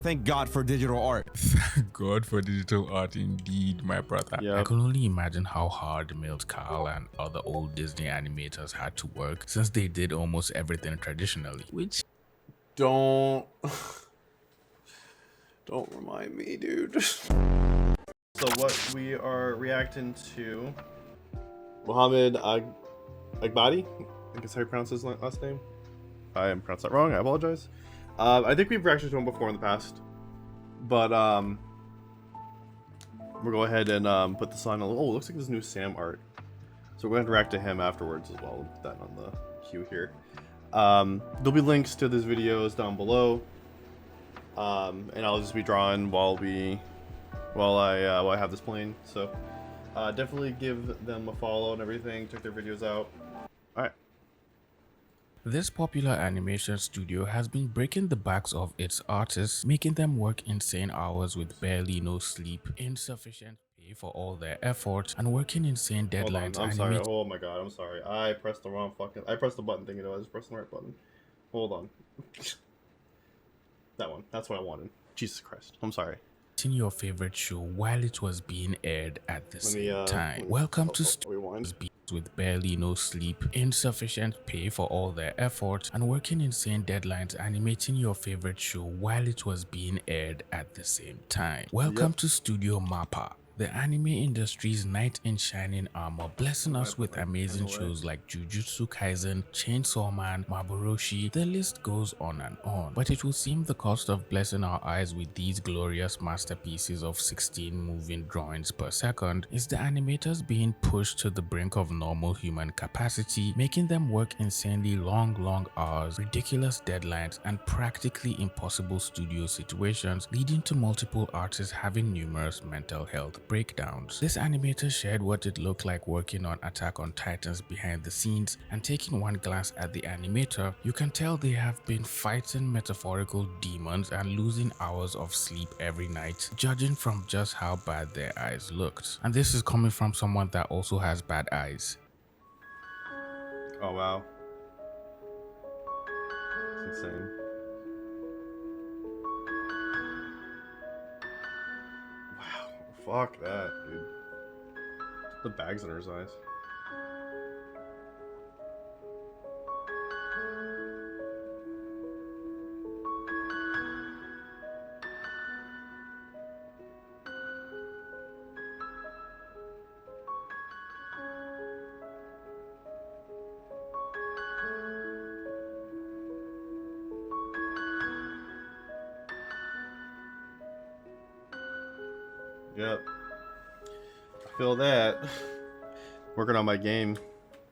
Thank God for digital art. Thank God for digital art indeed, my brother. Yep. I can only imagine how hard Milt Kahl and other old Disney animators had to work since they did almost everything traditionally, which Don't remind me, dude. So what we are reacting to, Mohammed Agbadi, I guess how you pronounce his last name. If I pronounced that wrong, I apologize. I think we've reacted to him before in the past, but we'll go ahead and put this on. Oh, it looks like there's new Sam art, so we're going to react to him afterwards as well. We'll put that on the queue here. There'll be links to these videos down below, and I'll just be drawing while I have this playing. So definitely give them a follow and everything. Check their videos out. All right. this popular animation studio has been breaking the backs of its artists, making them work insane hours with barely no sleep, insufficient pay for all their efforts, and working insane deadlines. Hold on, I'm sorry. Oh my god, I'm sorry. I pressed the wrong fucking. I pressed the button thinking I was pressing the right button. Hold on. That one. That's what I wanted. Jesus Christ. I'm sorry. In your favorite show while it was being aired at the same time. Welcome to Studios with barely no sleep, insufficient pay for all their efforts, and working insane deadlines animating your favorite show while it was being aired at the same time. Welcome to Studio Mappa, the anime industry's knight in shining armor, blessing us with amazing shows like Jujutsu Kaisen, Chainsaw Man, Maboroshi. The list goes on and on. But it will seem the cost of blessing our eyes with these glorious masterpieces of 16 moving drawings per second is the animators being pushed to the brink of normal human capacity, making them work insanely long hours, ridiculous deadlines, and practically impossible studio situations, leading to multiple artists having numerous mental health breakdowns. This animator shared what it looked like working on Attack on Titans behind the scenes, and taking one glance at the animator, you can tell they have been fighting metaphorical demons and losing hours of sleep every night, judging from just how bad their eyes looked. And this is coming from someone that also has bad eyes. Oh wow. It's insane. Fuck that, dude. The bags under his eyes. Yep. I feel that. Working on my game.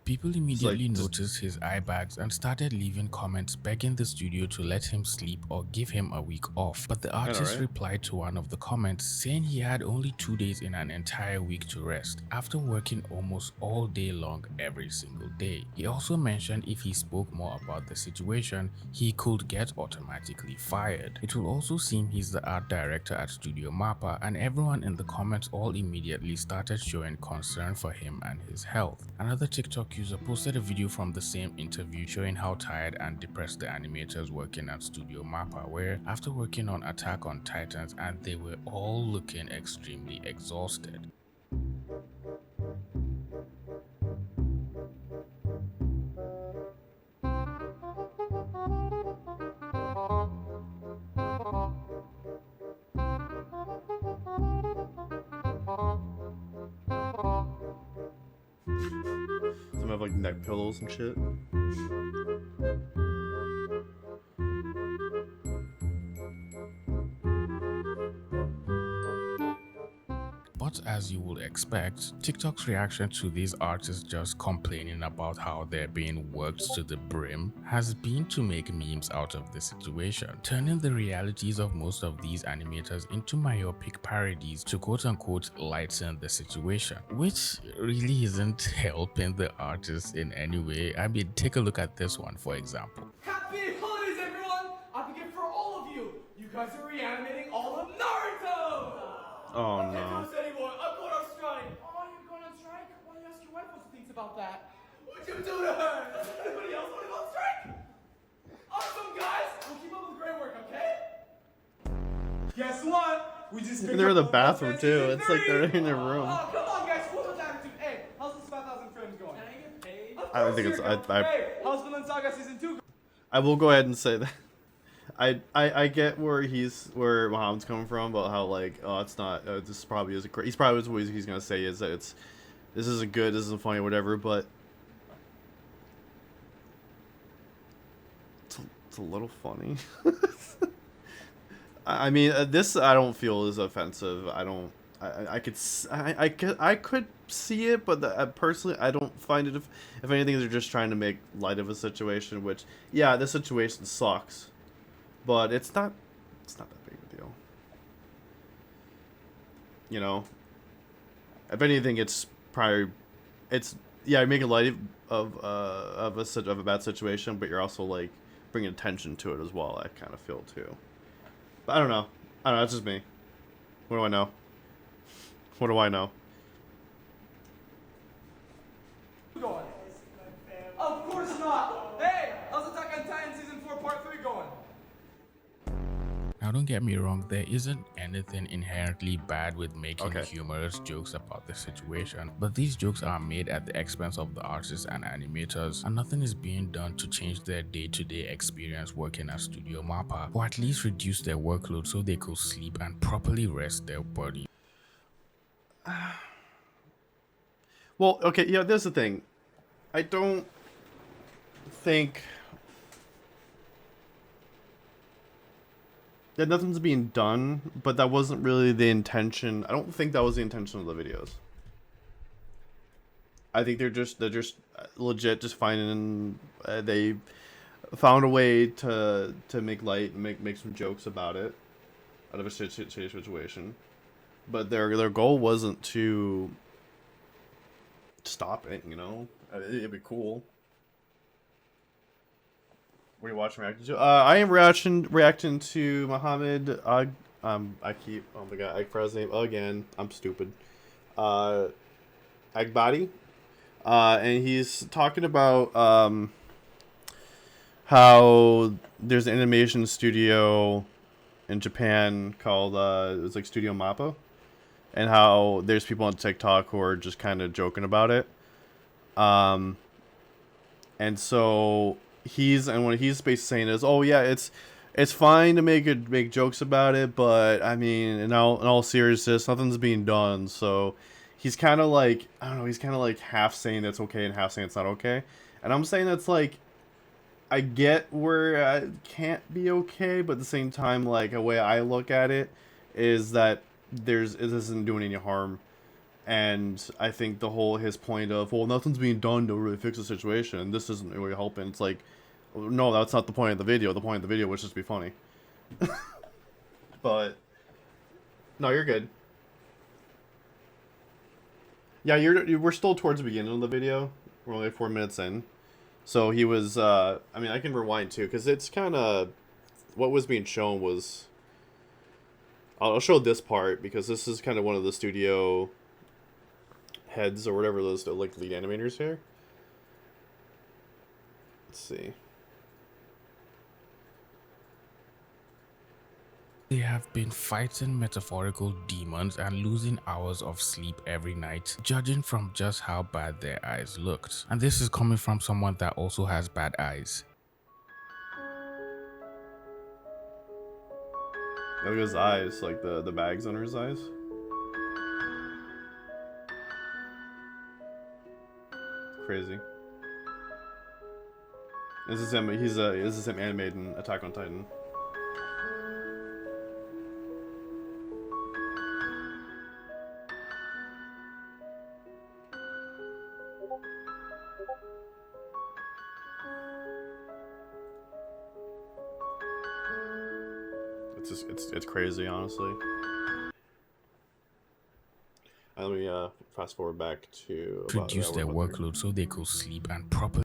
People immediately noticed his eye bags and started leaving comments begging the studio to let him sleep or give him a week off. But the artist replied to one of the comments saying he had only 2 days in an entire week to rest after working almost all day long every single day. He also mentioned if he spoke more about the situation, he could get automatically fired. It will also seem he's the art director at Studio Mappa, and everyone in the comments all immediately started showing concern for him and his health. Another TikTok user posted a video from the same interview showing how tired and depressed the animators working at Studio Mappa were after working on Attack on Titans, and they were all looking extremely exhausted. Some have like neck pillows and shit. But as you would expect, TikTok's reaction to these artists just complaining about how they're being worked to the brim has been to make memes out of the situation, turning the realities of most of these animators into myopic parodies to quote-unquote lighten the situation, which really isn't helping the artists in any way. I mean, take a look at this one for example. Happy holidays, everyone! I have a gift for all of you. You guys are reanimating all of Naruto. Oh I can't do no. this anymore. I'm going on strike. Oh, you're going on strike? Why don't you ask your wife what she thinks about that? What'd you do to her? Does anybody else want to go on strike? Awesome, guys. We'll keep up with the great work, okay? Guess what? We just And they're in the bathroom too. It's like they're in their room. Oh, come on, guys. What's with attitude? Hey, how's this 5,000 frames going? Can I get paid? I don't think it's. Hey, how's Vinland Saga Season 2? I will go ahead and say that. I get where Mohammed's coming from, but how like, oh, it's not. This probably isn't great. He's probably what he's gonna say is that this isn't good, this isn't funny, whatever. But it's a little funny. I mean, this I don't feel is offensive. I could see it, but personally, I don't find it. If anything, they're just trying to make light of a situation. Which, yeah, this situation sucks, but it's not that big of a deal. You know, if anything, it's yeah, you're making light of a bad situation, but you're also like bringing attention to it as well. I kind of feel too. But I don't know. That's just me. What do I know? What do I know? Going. Of course not. Hey, how's Attack on Titan Season 4 Part 3 going? Now don't get me wrong, there isn't anything inherently bad with making humorous jokes about the situation, but these jokes are made at the expense of the artists and animators, and nothing is being done to change their day-to-day experience working at Studio Mappa, or at least reduce their workload so they could sleep and properly rest their body. Well, okay, yeah, there's the thing. I don't think that nothing's being done, but that wasn't really the intention. I don't think that was the intention of the videos. I think they're just legit just finding they found a way to make light and make some jokes about it out of a shitty situation. But their goal wasn't to stop it, you know? It'd be cool. What are you watching, reacting to? I am reacting to Mohammed oh my god, I forgot his name again. I'm stupid. Agbadi. And he's talking about how there's an animation studio in Japan called it's like Studio Mappa, and how there's people on TikTok who are just kind of joking about it. And so what he's basically saying is, oh yeah, it's fine to make jokes about it, but I mean, in all seriousness, nothing's being done. So he's kind of like, I don't know, he's kind of like half saying that's okay and half saying it's not okay. And I'm saying that's like, I get where it can't be okay, but at the same time, like, a way I look at it is that it isn't doing any harm. And I think his point of, well, nothing's being done to really fix the situation, and this isn't really helping. It's like, no, that's not the point of the video. The point of the video was just to be funny. But no, you're good. Yeah, we're still towards the beginning of the video. We're only 4 minutes in. So he was, I mean, I can rewind too, because it's kind of, what was being shown was, I'll show this part, because this is kind of one of the studio heads, or whatever those, like, lead animators here. Let's see. They have been fighting metaphorical demons and losing hours of sleep every night, judging from just how bad their eyes looked. And this is coming from someone that also has bad eyes. Look at his eyes, like the bags under his eyes. Crazy. This is him. This is him animated in Attack on Titan. It's crazy, honestly. Let me fast forward back to reduce their workload so they could sleep and properly.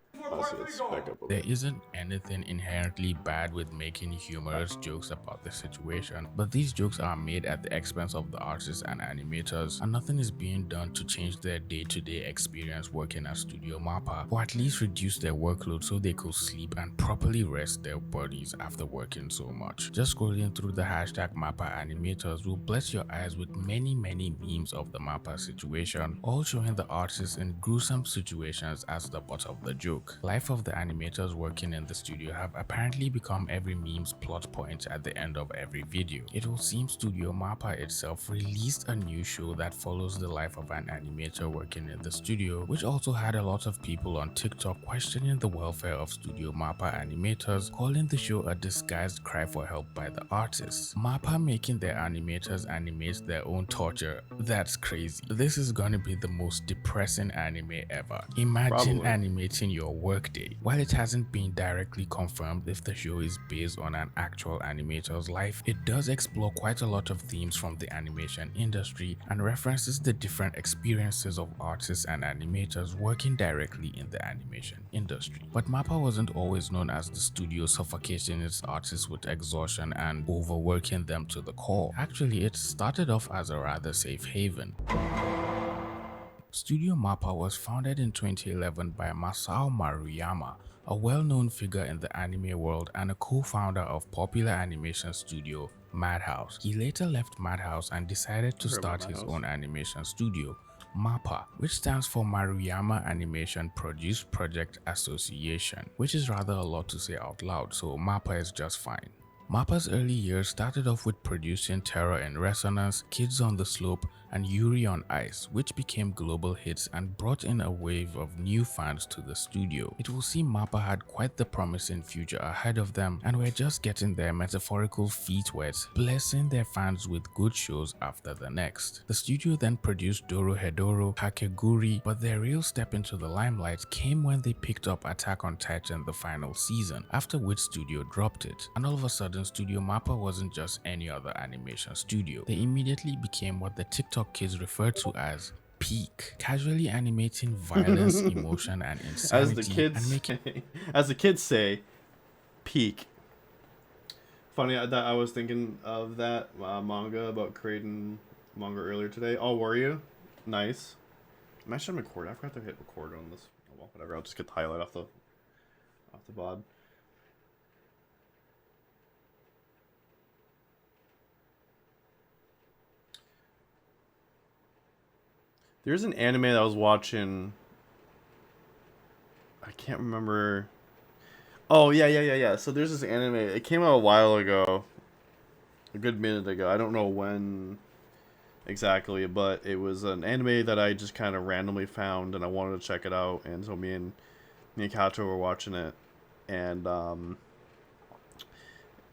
it's back up. There isn't anything inherently bad with making humorous jokes about the situation, but these jokes are made at the expense of the artists and animators, and nothing is being done to change their day-to-day experience working at Studio Mappa, or at least reduce their workload so they could sleep and properly rest their bodies after working so much. Just scrolling through the hashtag Mappa animators will bless your eyes with many memes of the Mappa situation, all showing the artists in gruesome situations as the butt of the joke. Life of the animators working in the studio have apparently become every meme's plot point at the end of every video. It will seem Studio Mappa itself released a new show that follows the life of an animator working in the studio, which also had a lot of people on TikTok questioning the welfare of Studio Mappa animators, calling the show a disguised cry for help by the artists. Mappa making their animators animate their own torture. That's crazy. This is gonna be the most depressing anime ever. Imagine animating your workday. While it hasn't been directly confirmed if the show is based on an actual animator's life, it does explore quite a lot of themes from the animation industry and references the different experiences of artists and animators working directly in the animation industry. But Mappa wasn't always known as the studio suffocating its artists with exhaustion and overworking them to the core. Actually, it started off as a rather safe haven. Studio Mappa was founded in 2011 by Masao Maruyama, a well-known figure in the anime world and a co-founder of popular animation studio Madhouse. He later left Madhouse and decided to start his own animation studio, MAPPA, which stands for Maruyama Animation Produce Project Association, which is rather a lot to say out loud, so MAPPA is just fine. MAPPA's early years started off with producing Terror in Resonance, Kids on the Slope, and Yuri on Ice, which became global hits and brought in a wave of new fans to the studio. It will seem MAPPA had quite the promising future ahead of them and were just getting their metaphorical feet wet, blessing their fans with good shows after the next. The studio then produced Dorohedoro, Kakeguri, but their real step into the limelight came when they picked up Attack on Titan the final season, after which studio dropped it. And all of a sudden, Studio Mappa wasn't just any other animation studio. They immediately became what the TikTok kids refer to as peak, casually animating violence, emotion, and insanity, as the kids say, peak. Funny that I was thinking of that manga about creating manga earlier today. Oh, were you? Nice. I should record. I forgot to hit record on this. Oh well, whatever. I'll just get the highlight off the bod. There's an anime that I was watching. I can't remember. Oh, yeah. So there's this anime. It came out a while ago. A good minute ago. I don't know when exactly, but it was an anime that I just kind of randomly found and I wanted to check it out. And so me and Kato were watching it. And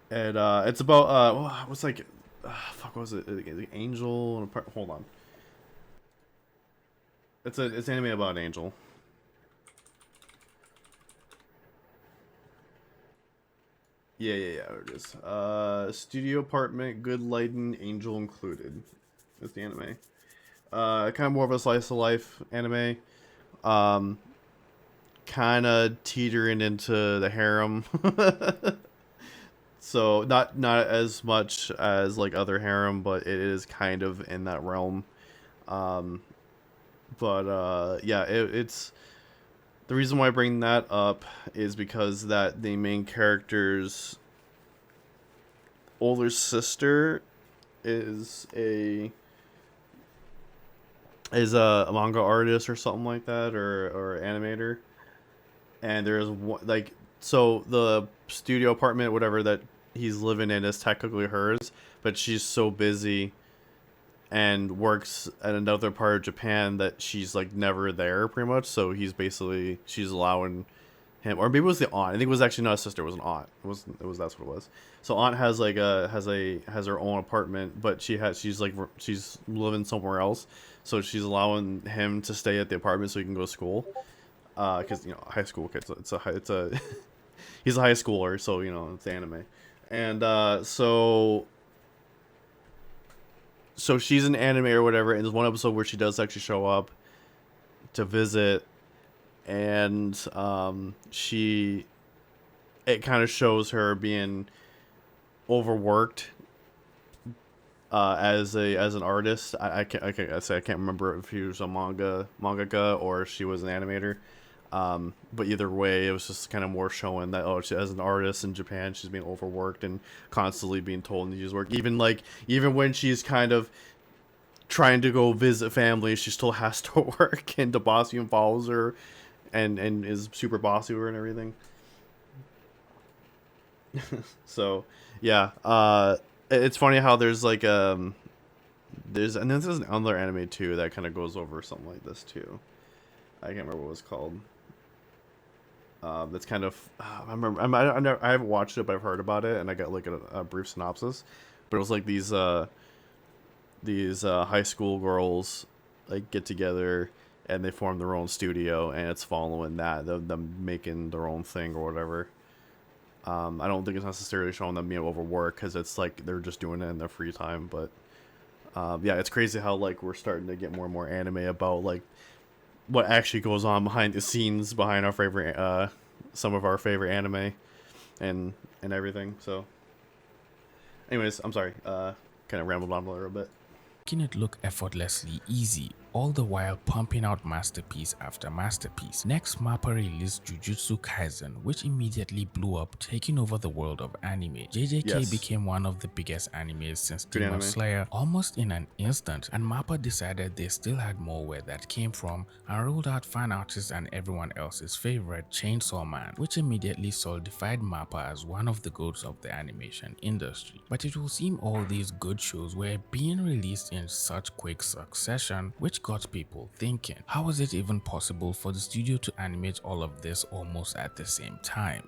it's about what's like fuck, what was it? The Angel and hold on. It's anime about an angel. Yeah, there it is. Studio apartment, good lighting, angel included. That's the anime. Kind of more of a slice of life anime. Kind of teetering into the harem. So not as much as like other harem, but it is kind of in that realm. Yeah, it's the reason why I bring that up is because that the main character's older sister is a manga artist or something like that, or animator, and there's one, like, so the studio apartment, whatever, that he's living in is technically hers, but she's so busy and works at another part of Japan that she's like never there pretty much. So she's allowing him, or maybe it was the aunt. I think it was actually not a sister, it was an aunt. It was that's what it was. So aunt has like has her own apartment, but she's living somewhere else. So she's allowing him to stay at the apartment so he can go to school. Cause high school kids, it's a he's a high schooler, so it's anime. And so she's an anime or whatever, and there's one episode where she does actually show up to visit, and it kind of shows her being overworked as an artist. I can't remember if she was a mangaka or she was an animator. But either way, it was just kind of more showing that as an artist in Japan, she's being overworked and constantly being told to use work. Even when she's kind of trying to go visit family, she still has to work, and the boss even follows her, and is super bossy with her and everything. So yeah, it's funny how there's like there's another anime too that kind of goes over something like this too. I can't remember what it was called. That's kind of I remember I haven't watched it, but I've heard about it, and I got like a brief synopsis. But it was like these high school girls like get together and they form their own studio, and it's following that them making their own thing or whatever. I don't think it's necessarily showing them being overworked, because it's like they're just doing it in their free time. But yeah, it's crazy how like we're starting to get more and more anime about like what actually goes on behind the scenes behind our favorite some of our favorite anime and everything. So anyways, I'm sorry, kind of rambled on a little bit. Making it look effortlessly easy, all the while pumping out masterpiece after masterpiece. Next, MAPPA released Jujutsu Kaisen, which immediately blew up, taking over the world of anime. JJK became one of the biggest animes since Demon Slayer almost in an instant, and MAPPA decided they still had more where that came from and rolled out fan artists and everyone else's favorite, Chainsaw Man, which immediately solidified MAPPA as one of the goats of the animation industry. But it will seem all these good shows were being released in such quick succession, which got people thinking, how is it even possible for the studio to animate all of this almost at the same time?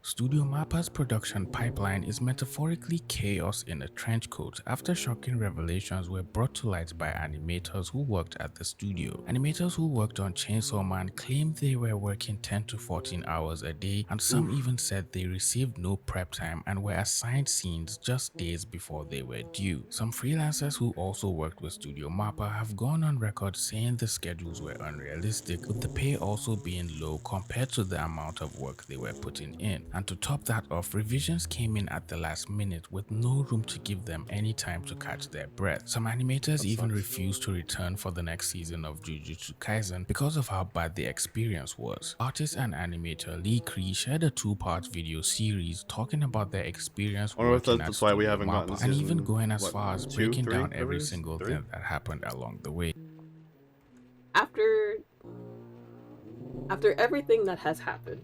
Studio MAPPA's production pipeline is metaphorically chaos in a trench coat after shocking revelations were brought to light by animators who worked at the studio. Animators who worked on Chainsaw Man claimed they were working 10 to 14 hours a day, and some even said they received no prep time and were assigned scenes just days before they were due. Some freelancers who also worked with Studio MAPPA have gone on record saying the schedules were unrealistic, with the pay also being low compared to the amount of work they were putting in. And to top that off, revisions came in at the last minute with no room to give them any time to catch their breath. Some animators even refused to return for the next season of Jujutsu Kaisen because of how bad the experience was. Artist and animator Lee Cree shared a 2-part video series talking about their experience working at Studio MAPPA, and even going as far as breaking down every single thing that happened along the way. After everything that has happened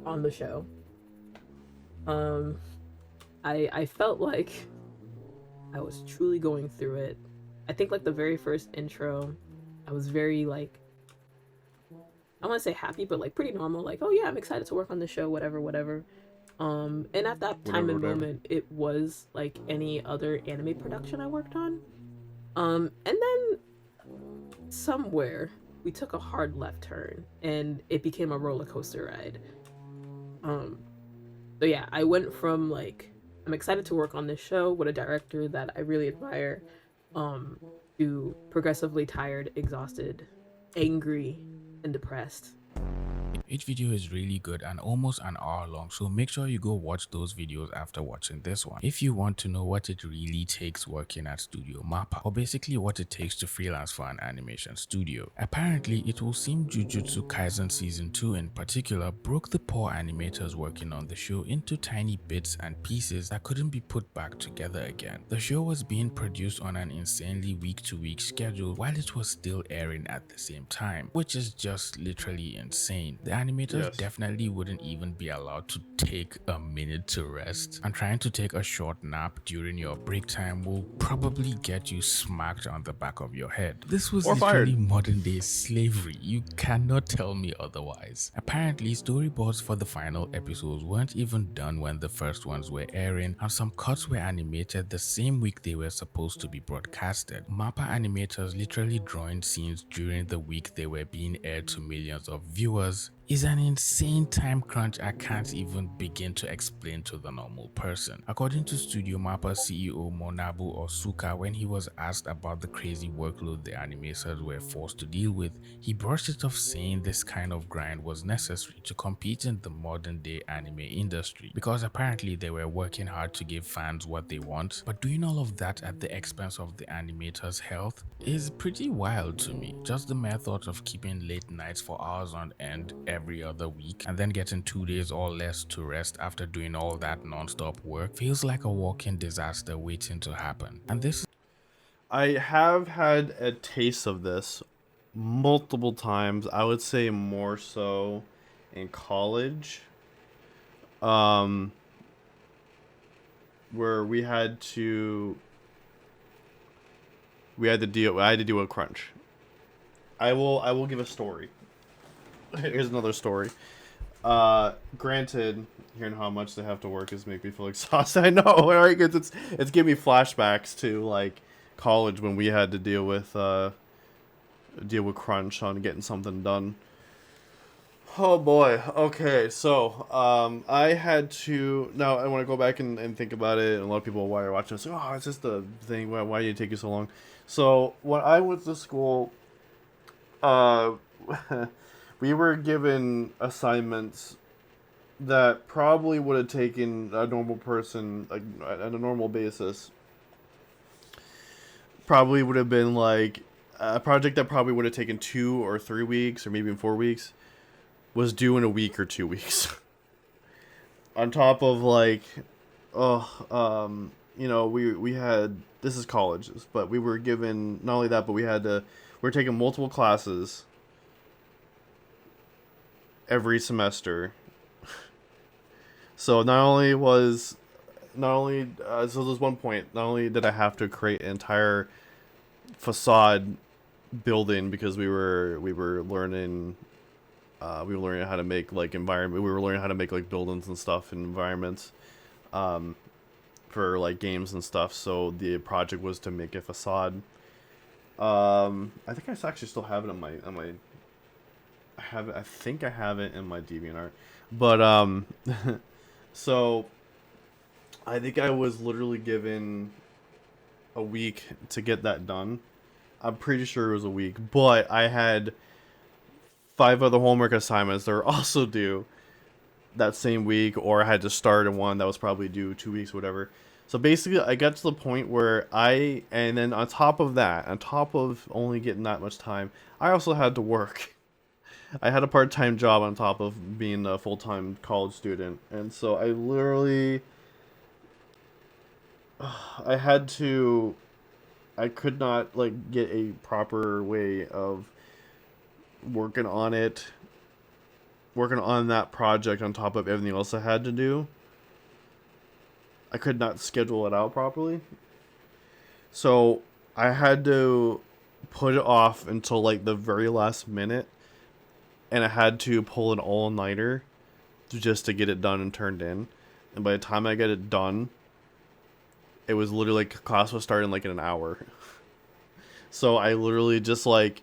on the show, I felt like I was truly going through it. I think like the very first intro, I was very like, I want to say happy, but like pretty normal, like, oh yeah, I'm excited to work on the show, whatever. And at that time and moment, it was like any other anime production I worked on. And then somewhere we took a hard left turn and it became a roller coaster ride. So yeah, I went from like, I'm excited to work on this show with a director that I really admire, to progressively tired, exhausted, angry, and depressed. Each video is really good and almost an hour long, so make sure you go watch those videos after watching this one if you want to know what it really takes working at Studio MAPPA, or basically what it takes to freelance for an animation studio. Apparently, it will seem Jujutsu Kaisen Season 2 in particular broke the poor animators working on the show into tiny bits and pieces that couldn't be put back together again. The show was being produced on an insanely week-to-week schedule while it was still airing at the same time, which is just literally insane. The animators definitely wouldn't even be allowed to take a minute to rest, and trying to take a short nap during your break time will probably get you smacked on the back of your head. This was literally modern day slavery. You cannot tell me otherwise. Apparently, storyboards for the final episodes weren't even done when the first ones were airing, and some cuts were animated the same week they were supposed to be broadcasted. MAPPA animators literally drawing scenes during the week they were being aired to millions of viewers is an insane time crunch I can't even begin to explain to the normal person. According to Studio Mappa CEO Monabu Osuka, when he was asked about the crazy workload the animators were forced to deal with, he brushed it off saying this kind of grind was necessary to compete in the modern day anime industry, because apparently they were working hard to give fans what they want, but doing all of that at the expense of the animators' health is pretty wild to me. Just the mere thought of keeping late nights for hours on end every other week and then getting 2 days or less to rest after doing all that non-stop work feels like a walking disaster waiting to happen. And this I have had a taste of this multiple times. I would say more so in college, where I had to deal with crunch. I will give a story. Here's another story. Granted, hearing how much they have to work is make me feel exhausted. I know, right? It's giving me flashbacks to like college when we had to deal with crunch on getting something done. Oh boy. Okay, so I had to now I want to go back and think about it. And a lot of people while you're watching this, oh, it's just the thing. Why did it take you so long? So when I went to school, uh, we were given assignments that probably would have taken a normal person, like on a normal basis, probably would have been like a project that probably would have taken 2 or 3 weeks or maybe even 4 weeks was due in a week or 2 weeks. On top of like, we had, this is college, but we were given not only that, but we're taking multiple classes every semester. So so there's one point, not only did I have to create an entire facade building because we were learning how to make like environment, we were learning how to make like buildings and stuff and environments for like games and stuff. So the project was to make a facade. I think I actually still have it on my I think I have it in my DeviantArt. But so I think I was literally given a week to get that done. I'm pretty sure it was a week, but I had 5 other homework assignments that were also due that same week, or I had to start in one that was probably due 2 weeks, whatever. So basically, I got to the point where and then on top of that, on top of only getting that much time, I also had to work. I had a part-time job on top of being a full-time college student, and so I literally, I could not like get a proper way of working on that project on top of everything else I had to do. I could not schedule it out properly. So I had to put it off until like the very last minute, and I had to pull an all-nighter just to get it done and turned in. And by the time I get it done, it was literally like class was starting like in an hour. So I literally just like,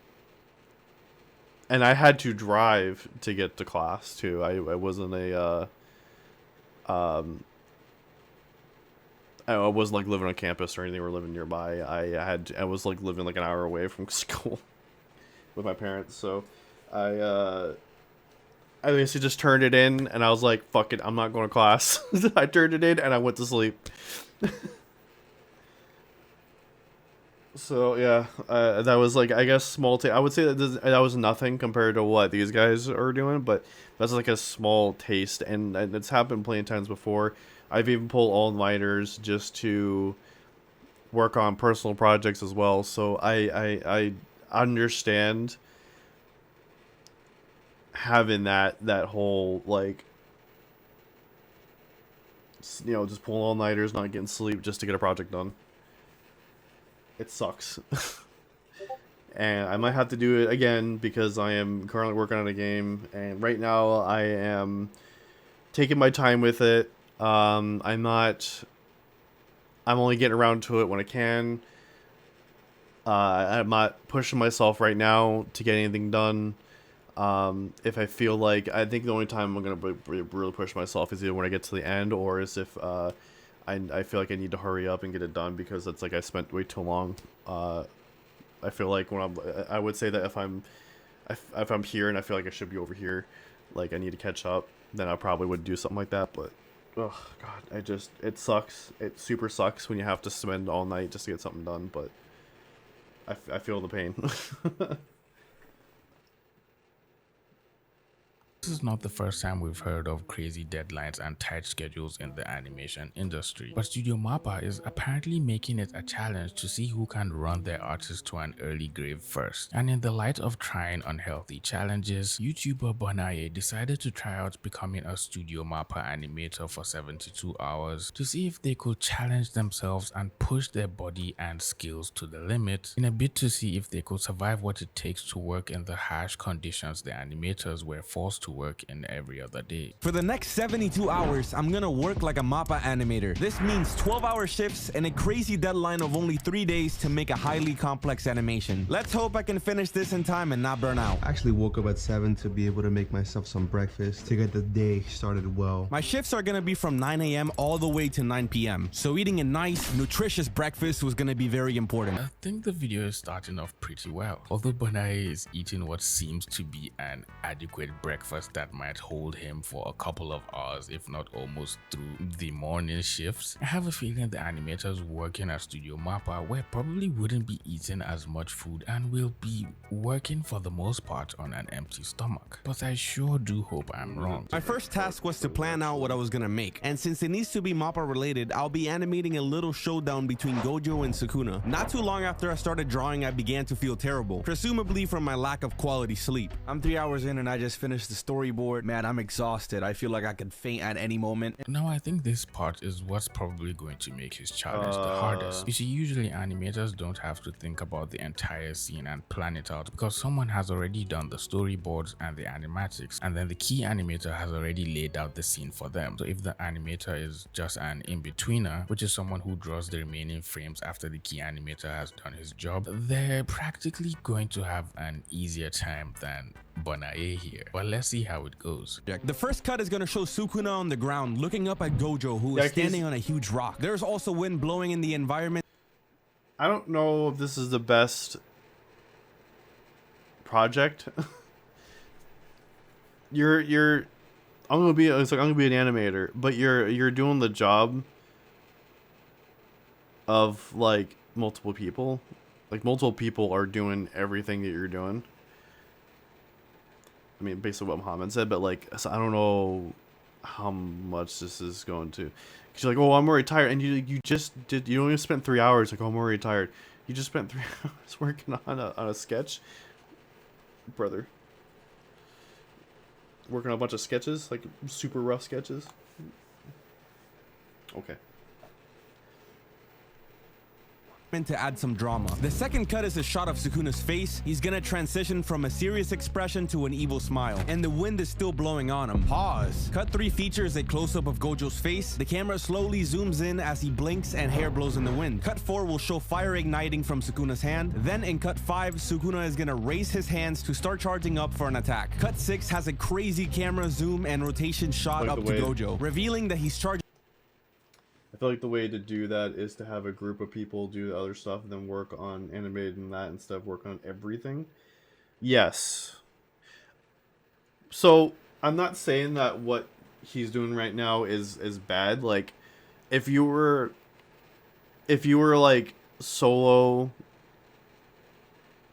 and I had to drive to get to class too. I wasn't I wasn't like living on campus or anything or living nearby. I was like living like an hour away from school with my parents. So I basically just turned it in and I was like, fuck it, I'm not going to class. I turned it in and I went to sleep. So yeah, that was like, I guess I would say that was nothing compared to what these guys are doing, but that's like a small taste, and it's happened plenty of times before. I've even pulled all-nighters just to work on personal projects as well. So I understand having that whole like, just pulling all-nighters, not getting sleep just to get a project done. It sucks. And I might have to do it again because I am currently working on a game, and right now I am taking my time with it. I'm only getting around to it when I can. I'm not pushing myself right now to get anything done. If I feel like, I think the only time I'm gonna really push myself is either when I get to the end, or is if I feel like I need to hurry up and get it done because it's like I spent way too long. I feel like when I would say that if I'm here and I feel like I should be over here, like I need to catch up, then I probably would do something like that. But oh god, it sucks. It super sucks when you have to spend all night just to get something done. But I feel the pain. This is not the first time we've heard of crazy deadlines and tight schedules in the animation industry, but Studio Mappa is apparently making it a challenge to see who can run their artists to an early grave first. And in the light of trying unhealthy challenges, YouTuber Bonaye decided to try out becoming a Studio Mappa animator for 72 hours to see if they could challenge themselves and push their body and skills to the limit in a bid to see if they could survive what it takes to work in the harsh conditions the animators were forced to work in every other day. For the next 72 hours, I'm gonna work like a Mappa animator. This means 12-hour shifts and a crazy deadline of only 3 days to make a highly complex animation. Let's hope I can finish this in time and not burn out. I actually woke up at 7 to be able to make myself some breakfast to get the day started well. My shifts are gonna be from 9 a.m. all the way to 9 p.m. So eating a nice, nutritious breakfast was gonna be very important. I think the video is starting off pretty well. Although Bonaye is eating what seems to be an adequate breakfast that might hold him for a couple of hours, if not almost through the morning shifts, I have a feeling the animators working at Studio Mappa probably wouldn't be eating as much food and will be working for the most part on an empty stomach. But I sure do hope I'm wrong. My first task was to plan out what I was gonna make, and since it needs to be Mappa related, I'll be animating a little showdown between Gojo and Sukuna. Not too long after I started drawing, I began to feel terrible, presumably from my lack of quality sleep. I'm 3 hours in and I just finished the storyboard. Man, I'm exhausted. I feel like I could faint at any moment. Now I think this part is what's probably going to make his challenge the hardest. You see, usually animators don't have to think about the entire scene and plan it out because someone has already done the storyboards and the animatics, and then the key animator has already laid out the scene for them. So if the animator is just an in-betweener, which is someone who draws the remaining frames after the key animator has done his job, they're practically going to have an easier time than Bonaye here. But let's see how it goes. The first cut is going to show Sukuna on the ground looking up at Gojo, who is standing on a huge rock. There's also wind blowing in the environment. I don't know if this is the best project. I'm gonna be an animator, but you're doing the job of like multiple people. Like multiple people are doing everything that you're doing. I mean, basically what Mohammed said, but like, so I don't know how much this is going to. Cause you're like, oh, I'm already tired, and you only spent 3 hours. Like, oh, I'm already tired. You just spent 3 hours working on a sketch, brother. Working on a bunch of sketches, like super rough sketches. Okay. To add some drama. The second cut is a shot of Sukuna's face. He's gonna transition from a serious expression to an evil smile, and the wind is still blowing on him. Pause. Cut 3 features a close-up of Gojo's face. The camera slowly zooms in as he blinks and hair blows in the wind. Cut 4 will show fire igniting from Sukuna's hand. Then in cut 5, Sukuna is gonna raise his hands to start charging up for an attack. Cut 6 has a crazy camera zoom and rotation shot up to Gojo, revealing that he's charging. I feel like the way to do that is to have a group of people do the other stuff and then work on animating that instead of work on everything. Yes. So I'm not saying that what he's doing right now is bad. Like if you were like solo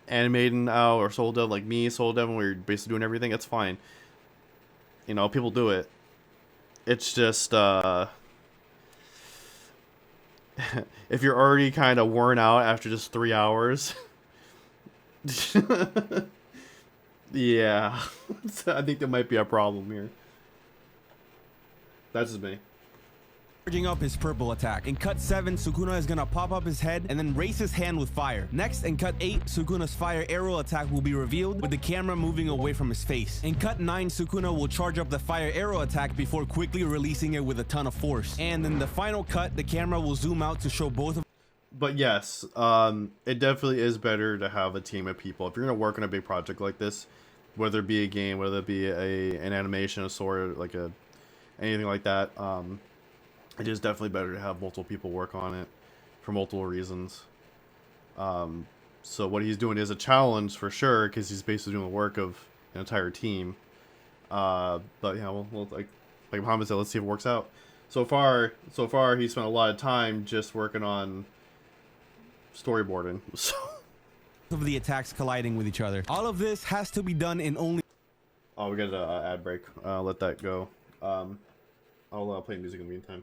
animating out or solo dev like me, solo dev, where you're basically doing everything, it's fine. You know, people do it. It's just if you're already kind of worn out after just 3 hours, yeah, I think there might be a problem here. That's just me. Charging up his purple attack. In cut 7, Sukuna is gonna pop up his head and then raise his hand with fire. Next, in cut 8, Sukuna's fire arrow attack will be revealed with the camera moving away from his face. In cut 9, Sukuna will charge up the fire arrow attack before quickly releasing it with a ton of force. And in the final cut, the camera will zoom out to show both of. But yes, it definitely is better to have a team of people. If you're gonna work on a big project like this, whether it be a game, whether it be an animation, a story, like anything like that. It is definitely better to have multiple people work on it for multiple reasons. So what he's doing is a challenge for sure, because he's basically doing the work of an entire team. But yeah, we'll like Mohammed said, let's see if it works out. So far he spent a lot of time just working on storyboarding. So of the attacks colliding with each other. All of this has to be done in only... Oh, we got an ad break. Let that go. I'll play music in the meantime.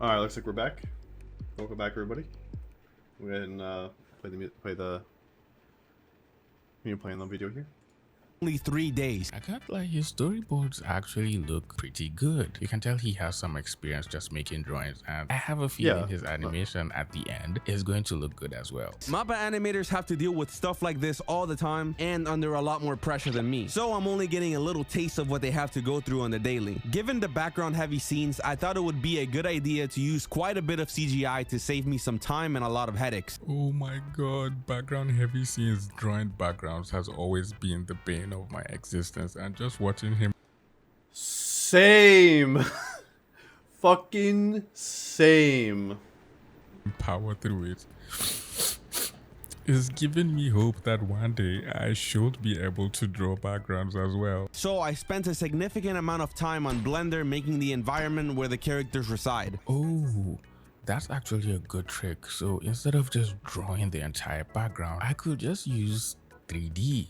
Alright, looks like we're back. Welcome back, everybody. We'll go ahead and play the video here. only 3 days. I can't lie, his storyboards actually look pretty good. You can tell he has some experience just making drawings, and I have a feeling his animation at the end is going to look good as well. MAPPA animators have to deal with stuff like this all the time and under a lot more pressure than me. So I'm only getting a little taste of what they have to go through on the daily. Given the background heavy scenes, I thought it would be a good idea to use quite a bit of CGI to save me some time and a lot of headaches. Oh my god, background heavy scenes, drawing backgrounds has always been the bane of my existence, and just watching him same fucking same power through it is giving me hope that one day I should be able to draw backgrounds as well. So I spent a significant amount of time on Blender making the environment where the characters reside. Oh, that's actually a good trick. So instead of just drawing the entire background, I could just use 3D.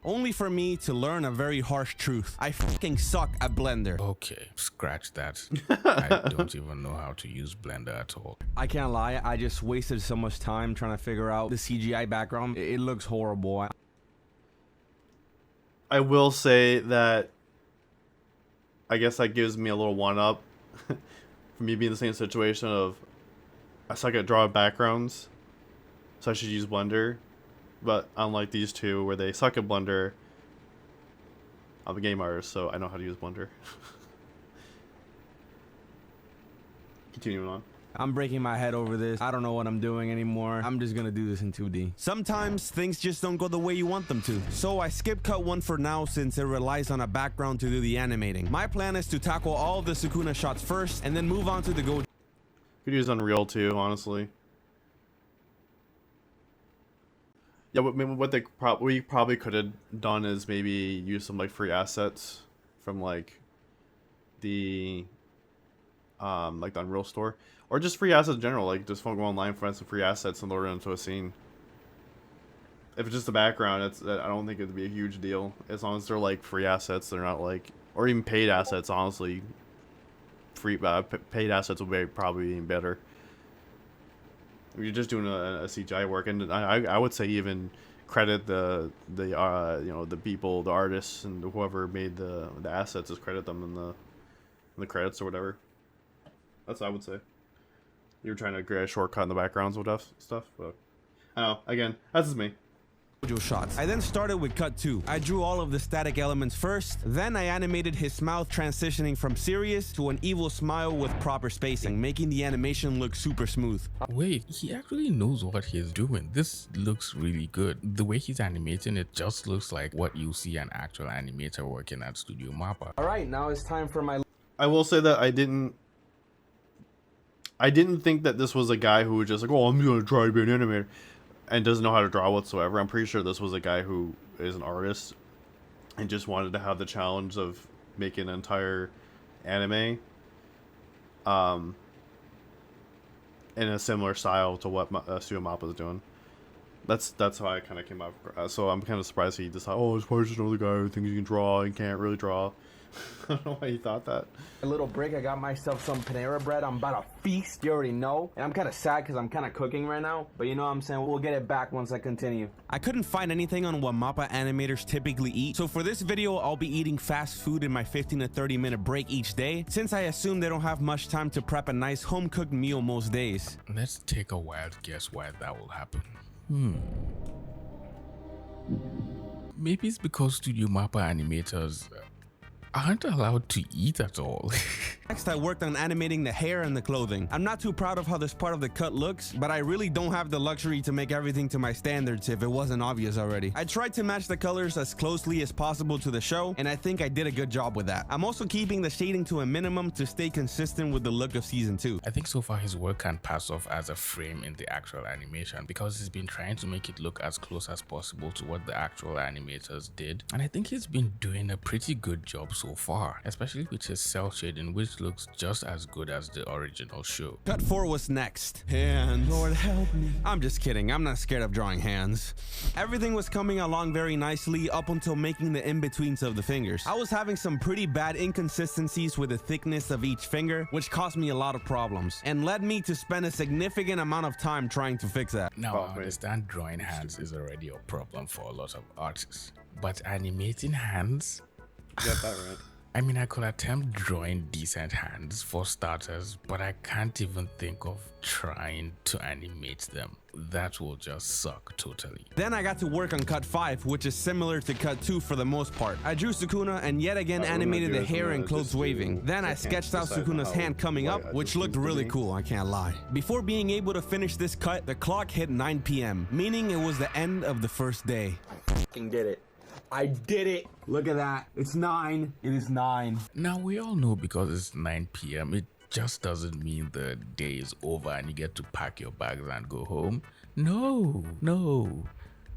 Only for me to learn a very harsh truth. I fucking suck at Blender. Okay, scratch that. I don't even know how to use Blender at all. I can't lie, I just wasted so much time trying to figure out the CGI background. It looks horrible. I will say that I guess that gives me a little one-up for me being in the same situation of I suck at drawing backgrounds, so I should use Blender. But unlike these two, where they suck at Blender, I'm a game artist, so I know how to use Blender. Continuing on. I'm breaking my head over this. I don't know what I'm doing anymore. I'm just gonna do this in 2D. Sometimes things just don't go the way you want them to. So I skip cut one for now since it relies on a background to do the animating. My plan is to tackle all the Sukuna shots first and then move on to the Go. Could use Unreal too, honestly. Yeah, what we probably could have done is maybe use some like free assets from like the Unreal store, or just free assets in general. Like just go online, find some free assets and load it into a scene. if it's just the background, I don't think it'd be a huge deal as long as they're like free assets. They're not like, or even paid assets. Honestly, paid assets will be probably even better. If you're just doing a CGI work, and I would say even credit the you know, the people, the artists, and whoever made the assets, just credit them in the credits or whatever. That's what I would say. You're trying to create a shortcut in the backgrounds with stuff, but I don't know. Again, that's just me. Shots. I then started with cut 2. I drew all of the static elements first, then I animated his mouth transitioning from serious to an evil smile with proper spacing, making the animation look super smooth. Wait, he actually knows what he's doing. This looks really good. The way he's animating it just looks like what you see an actual animator working at Studio Mappa. Alright, now it's time for my... I will say that I didn't think that this was a guy who was just like, oh, I'm gonna try to be an animator, and doesn't know how to draw whatsoever. I'm pretty sure this was a guy who is an artist and just wanted to have the challenge of making an entire anime in a similar style to what Studio Mappa is doing. That's how I kind of came up. So I'm kind of surprised he decided, oh, it's probably just another guy who thinks he can draw and can't really draw. I don't know why he thought that. A little break, I got myself some Panera bread. I'm about to feast, you already know. And I'm kind of sad because I'm kind of cooking right now. But you know what I'm saying? We'll get it back once I continue. I couldn't find anything on what Mappa animators typically eat, so for this video, I'll be eating fast food in my 15 to 30 minute break each day, since I assume they don't have much time to prep a nice home-cooked meal most days. Let's take a wild guess why that will happen. Maybe it's because Studio Mappa animators aren't allowed to eat at all. Next, I worked on animating the hair and the clothing. I'm not too proud of how this part of the cut looks, but I really don't have the luxury to make everything to my standards if it wasn't obvious already. I tried to match the colors as closely as possible to the show, and I think I did a good job with that. I'm also keeping the shading to a minimum to stay consistent with the look of season 2. I think so far his work can pass off as a frame in the actual animation because he's been trying to make it look as close as possible to what the actual animators did, and I think he's been doing a pretty good job so far, especially with his cell shading, which looks just as good as the original show. Cut 4 was next. Hands. Lord help me. I'm just kidding, I'm not scared of drawing hands. Everything was coming along very nicely up until making the in-betweens of the fingers. I was having some pretty bad inconsistencies with the thickness of each finger, which caused me a lot of problems, and led me to spend a significant amount of time trying to fix that. Now, I understand drawing hands is already a problem for a lot of artists, but animating hands? You got that right. I mean, I could attempt drawing decent hands for starters, but I can't even think of trying to animate them. That will just suck totally. Then I got to work on cut 5, which is similar to cut 2 for the most part. I drew Sukuna and yet again animated the hair and clothes waving. Then I sketched out Sukuna's hand coming up, which looked really cool, I can't lie. Before being able to finish this cut, the clock hit 9 p.m., meaning it was the end of the first day. Fucking did it. I did it. Look at that. It's 9. It is 9. Now, we all know because it's 9 p.m., it just doesn't mean the day is over and you get to pack your bags and go home. No.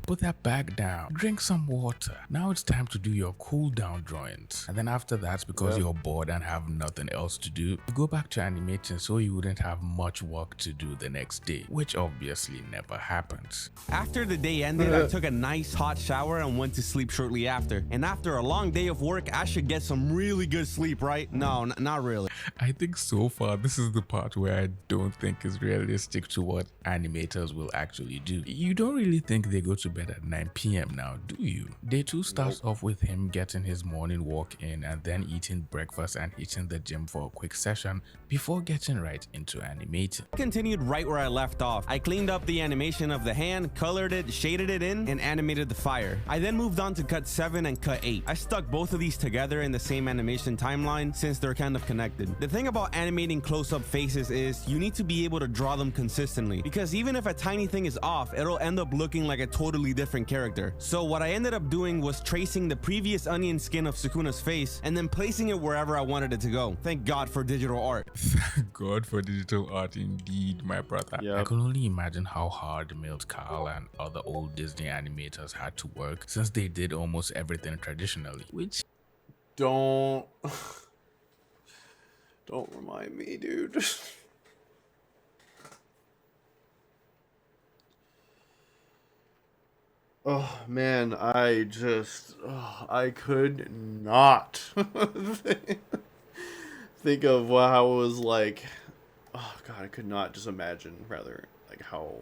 Put that bag down, drink some water. Now it's time to do your cool down drawings. And then after that, because you're bored and have nothing else to do, you go back to animating so you wouldn't have much work to do the next day, which obviously never happens. After the day ended, I took a nice hot shower and went to sleep shortly after. And after a long day of work, I should get some really good sleep, right? No, not really. I think so far this is the part where I don't think is realistic to what animators will actually do. You don't really think they go to bed at 9 p.m. now, do you? Day 2 starts off with him getting his morning walk in and then eating breakfast and hitting the gym for a quick session before getting right into animating. I continued right where I left off. I cleaned up the animation of the hand, colored it, shaded it in, and animated the fire. I then moved on to cut 7 and cut 8. I stuck both of these together in the same animation timeline since they're kind of connected. The thing about animating close-up faces is you need to be able to draw them consistently, because even if a tiny thing is off, it'll end up looking like a totally different character. So what I ended up doing was tracing the previous onion skin of Sukuna's face and then placing it wherever I wanted it to go. Thank God for digital art. Thank God for digital art indeed, my brother. Yep. I can only imagine how hard Milt Kahl and other old Disney animators had to work since they did almost everything traditionally, which... Don't remind me, dude. Oh man, I could not think of how it was like. Oh god, I could not just imagine rather like how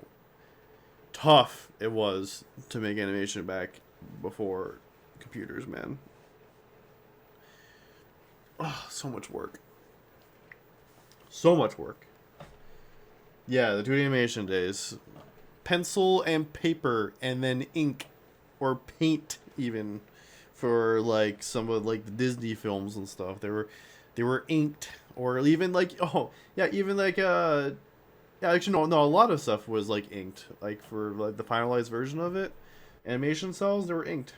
tough it was to make animation back before computers, man. Oh, so much work. So much work. Yeah, the 2D animation days. Pencil and paper and then ink or paint even for like some of like the Disney films and stuff. They were inked, or even like yeah, actually no, a lot of stuff was like inked, like for like the finalized version of it. Animation cells, they were inked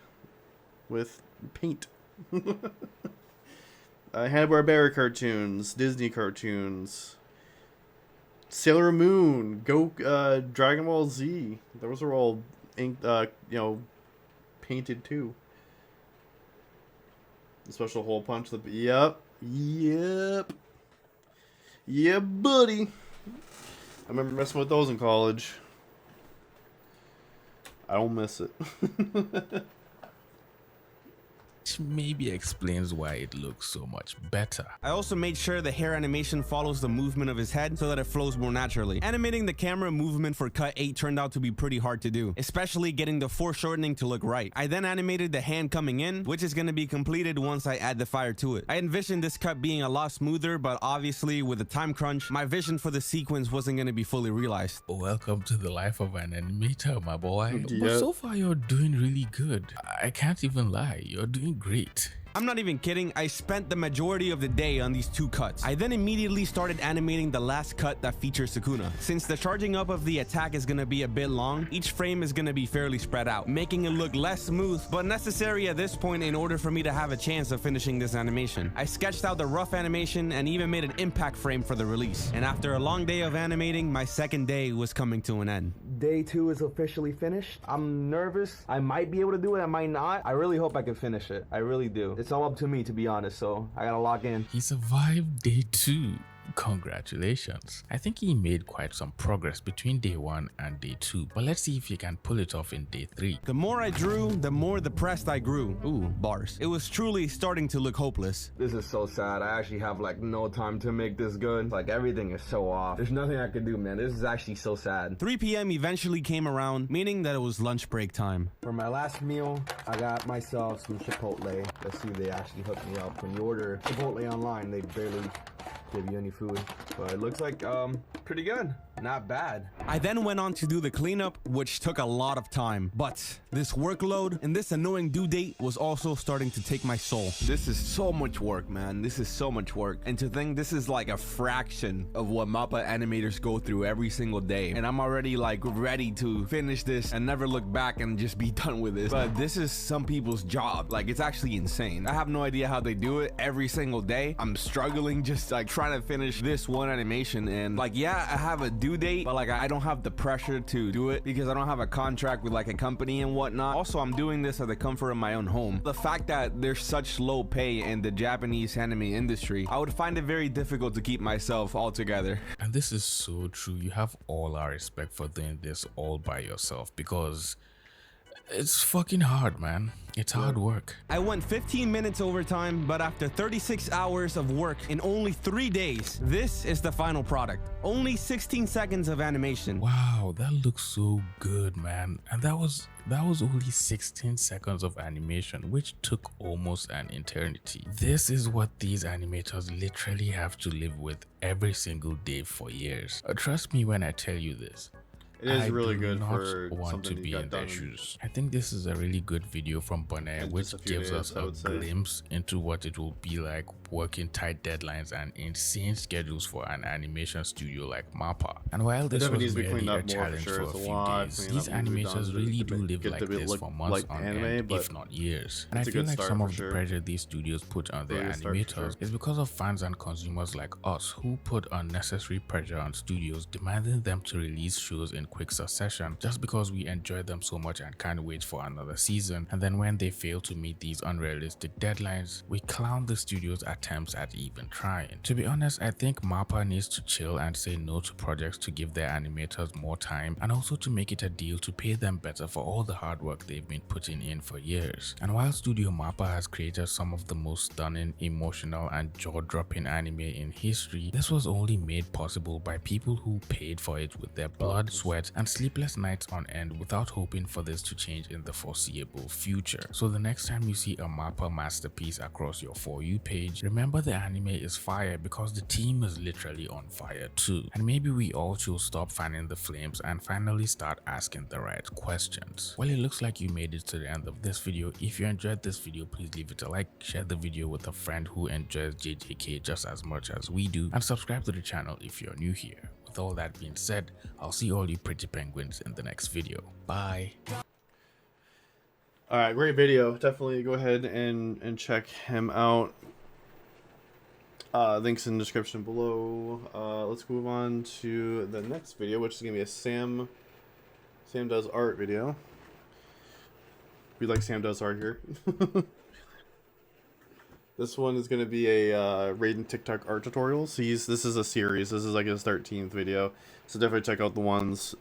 with paint. Hanna-Barbera cartoons, Disney cartoons, Sailor Moon, Dragon Ball Z. Those are all inked, painted too. The special hole punch. Yep, buddy. I remember messing with those in college. I don't miss it. Which maybe explains why it looks so much better. I also made sure the hair animation follows the movement of his head so that it flows more naturally. Animating the camera movement for cut 8 turned out to be pretty hard to do, especially getting the foreshortening to look right. I then animated the hand coming in, which is going to be completed once I add the fire to it. I envisioned this cut being a lot smoother, but obviously with the time crunch, my vision for the sequence wasn't going to be fully realized. Welcome to the life of an animator, my boy. Yep. But so far you're doing really good. I can't even lie, you're doing great. I'm not even kidding, I spent the majority of the day on these 2 cuts. I then immediately started animating the last cut that features Sukuna. Since the charging up of the attack is gonna be a bit long, each frame is gonna be fairly spread out, making it look less smooth, but necessary at this point in order for me to have a chance of finishing this animation. I sketched out the rough animation and even made an impact frame for the release. And after a long day of animating, my second day was coming to an end. Day 2 is officially finished. I'm nervous. I might be able to do it, I might not. I really hope I can finish it. I really do. It's all up to me, to be honest, so I gotta lock in. He survived day 2. Congratulations. I think he made quite some progress between day 1 and day 2, but let's see if he can pull it off in day 3. The more I drew, the more depressed I grew. Ooh, bars. It was truly starting to look hopeless. This is so sad. I actually have like no time to make this good. Like everything is so off. There's nothing I can do, man. This is actually so sad. 3 p.m. eventually came around, meaning that it was lunch break time. For my last meal, I got myself some Chipotle. Let's see if they actually hook me up. When you order Chipotle online, they barely give you any food, but it looks like pretty good, not bad. I then went on to do the cleanup, which took a lot of time, but this workload and this annoying due date was also starting to take my soul. This is so much work, man. This is so much work, and to think this is like a fraction of what MAPPA animators go through every single day, and I'm already like ready to finish this and never look back and just be done with this. But this is some people's job. Like, it's actually insane. I have no idea how they do it every single day. I'm struggling just like trying to finish this one animation, and like, yeah, I have a due date, but like I don't have the pressure to do it because I don't have a contract with like a company and whatnot. Also, I'm doing this at the comfort of my own home. The fact that there's such low pay in the Japanese anime industry, I would find it very difficult to keep myself all together. And this is so true. You have all our respect for doing this all by yourself, because it's fucking hard, man. It's hard work. I went 15 minutes overtime, but after 36 hours of work in only 3 days, this is the final product. Only 16 seconds of animation. Wow, that looks so good, man. And that was only 16 seconds of animation, which took almost an eternity. This is what these animators literally have to live with every single day for years. Trust me when I tell you this. It is really do good not for want something to you be got in their done shoes. I think this is a really good video from Bonet, in which just a few gives days, us I a would say. glimpse into what it will be like working tight deadlines and insane schedules for an animation studio like MAPPA. And while this definitely was needs to be merely cleaned a up more, for challenge sure. for a It's a few lot days, cleaning these up needs to be done animators to really do get live it like to this look for months like on anime, end, but if not years. And I it's a feel good like start some for of the sure. pressure these studios put on their Really start for animators sure. is because of fans and consumers like us who put unnecessary pressure on studios, demanding them to release shows in quick succession just because we enjoy them so much and can't wait for another season. And then when they fail to meet these unrealistic deadlines, we clown the studios at attempts at even trying. To be honest, I think MAPPA needs to chill and say no to projects to give their animators more time, and also to make it a deal to pay them better for all the hard work they've been putting in for years. And while Studio MAPPA has created some of the most stunning, emotional, and jaw-dropping anime in history, this was only made possible by people who paid for it with their blood, sweat, and sleepless nights on end without hoping for this to change in the foreseeable future. So the next time you see a MAPPA masterpiece across your For You page, remember the anime is fire because the team is literally on fire too. And maybe we all should stop fanning the flames and finally start asking the right questions. Well, it looks like you made it to the end of this video. If you enjoyed this video, please leave it a like, share the video with a friend who enjoys JJK just as much as we do, and subscribe to the channel if you're new here. With all that being said, I'll see all you pretty penguins in the next video. Bye. Alright, great video. Definitely go ahead and check him out. Links in the description below. Let's move on to the next video, which is going to be a Sam Does Art video. We like Sam Does Art here. This one is going to be a Raiden TikTok art tutorial. So this is a series. This is like his 13th video. So definitely check out the ones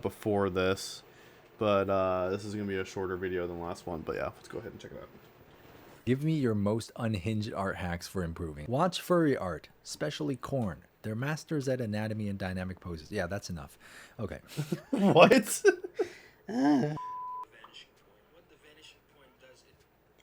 before this. But this is going to be a shorter video than the last one. But yeah, let's go ahead and check it out. Give me your most unhinged art hacks for improving. Watch furry art, especially corn. They're masters at anatomy and dynamic poses. Yeah, that's enough. Okay. What?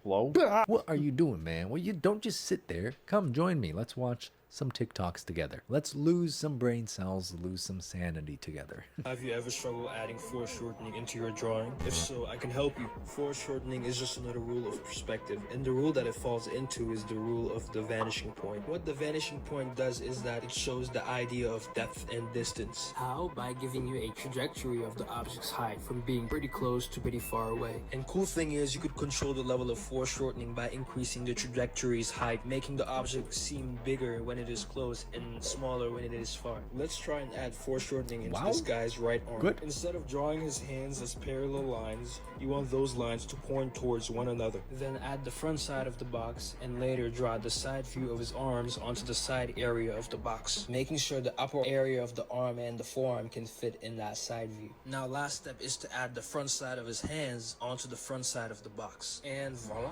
Hello? What are you doing, man? Well, you don't just sit there. Come join me. Let's watch some TikToks together. Let's lose some brain cells, lose some sanity together. Have you ever struggled adding foreshortening into your drawing? If so, I can help you. Foreshortening is just another rule of perspective, and the rule that it falls into is the rule of the vanishing point. What the vanishing point does is that it shows the idea of depth and distance. How? By giving you a trajectory of the object's height from being pretty close to pretty far away. And cool thing is you could control the level of foreshortening by increasing the trajectory's height, making the object seem bigger when it is close and smaller when it is far. Let's try and add foreshortening into this guy's right arm. Good. Instead of drawing his hands as parallel lines, you want those lines to point towards one another. Then add the front side of the box and later draw the side view of his arms onto the side area of the box, making sure the upper area of the arm and the forearm can fit in that side view. Now last step is to add the front side of his hands onto the front side of the box. And voila.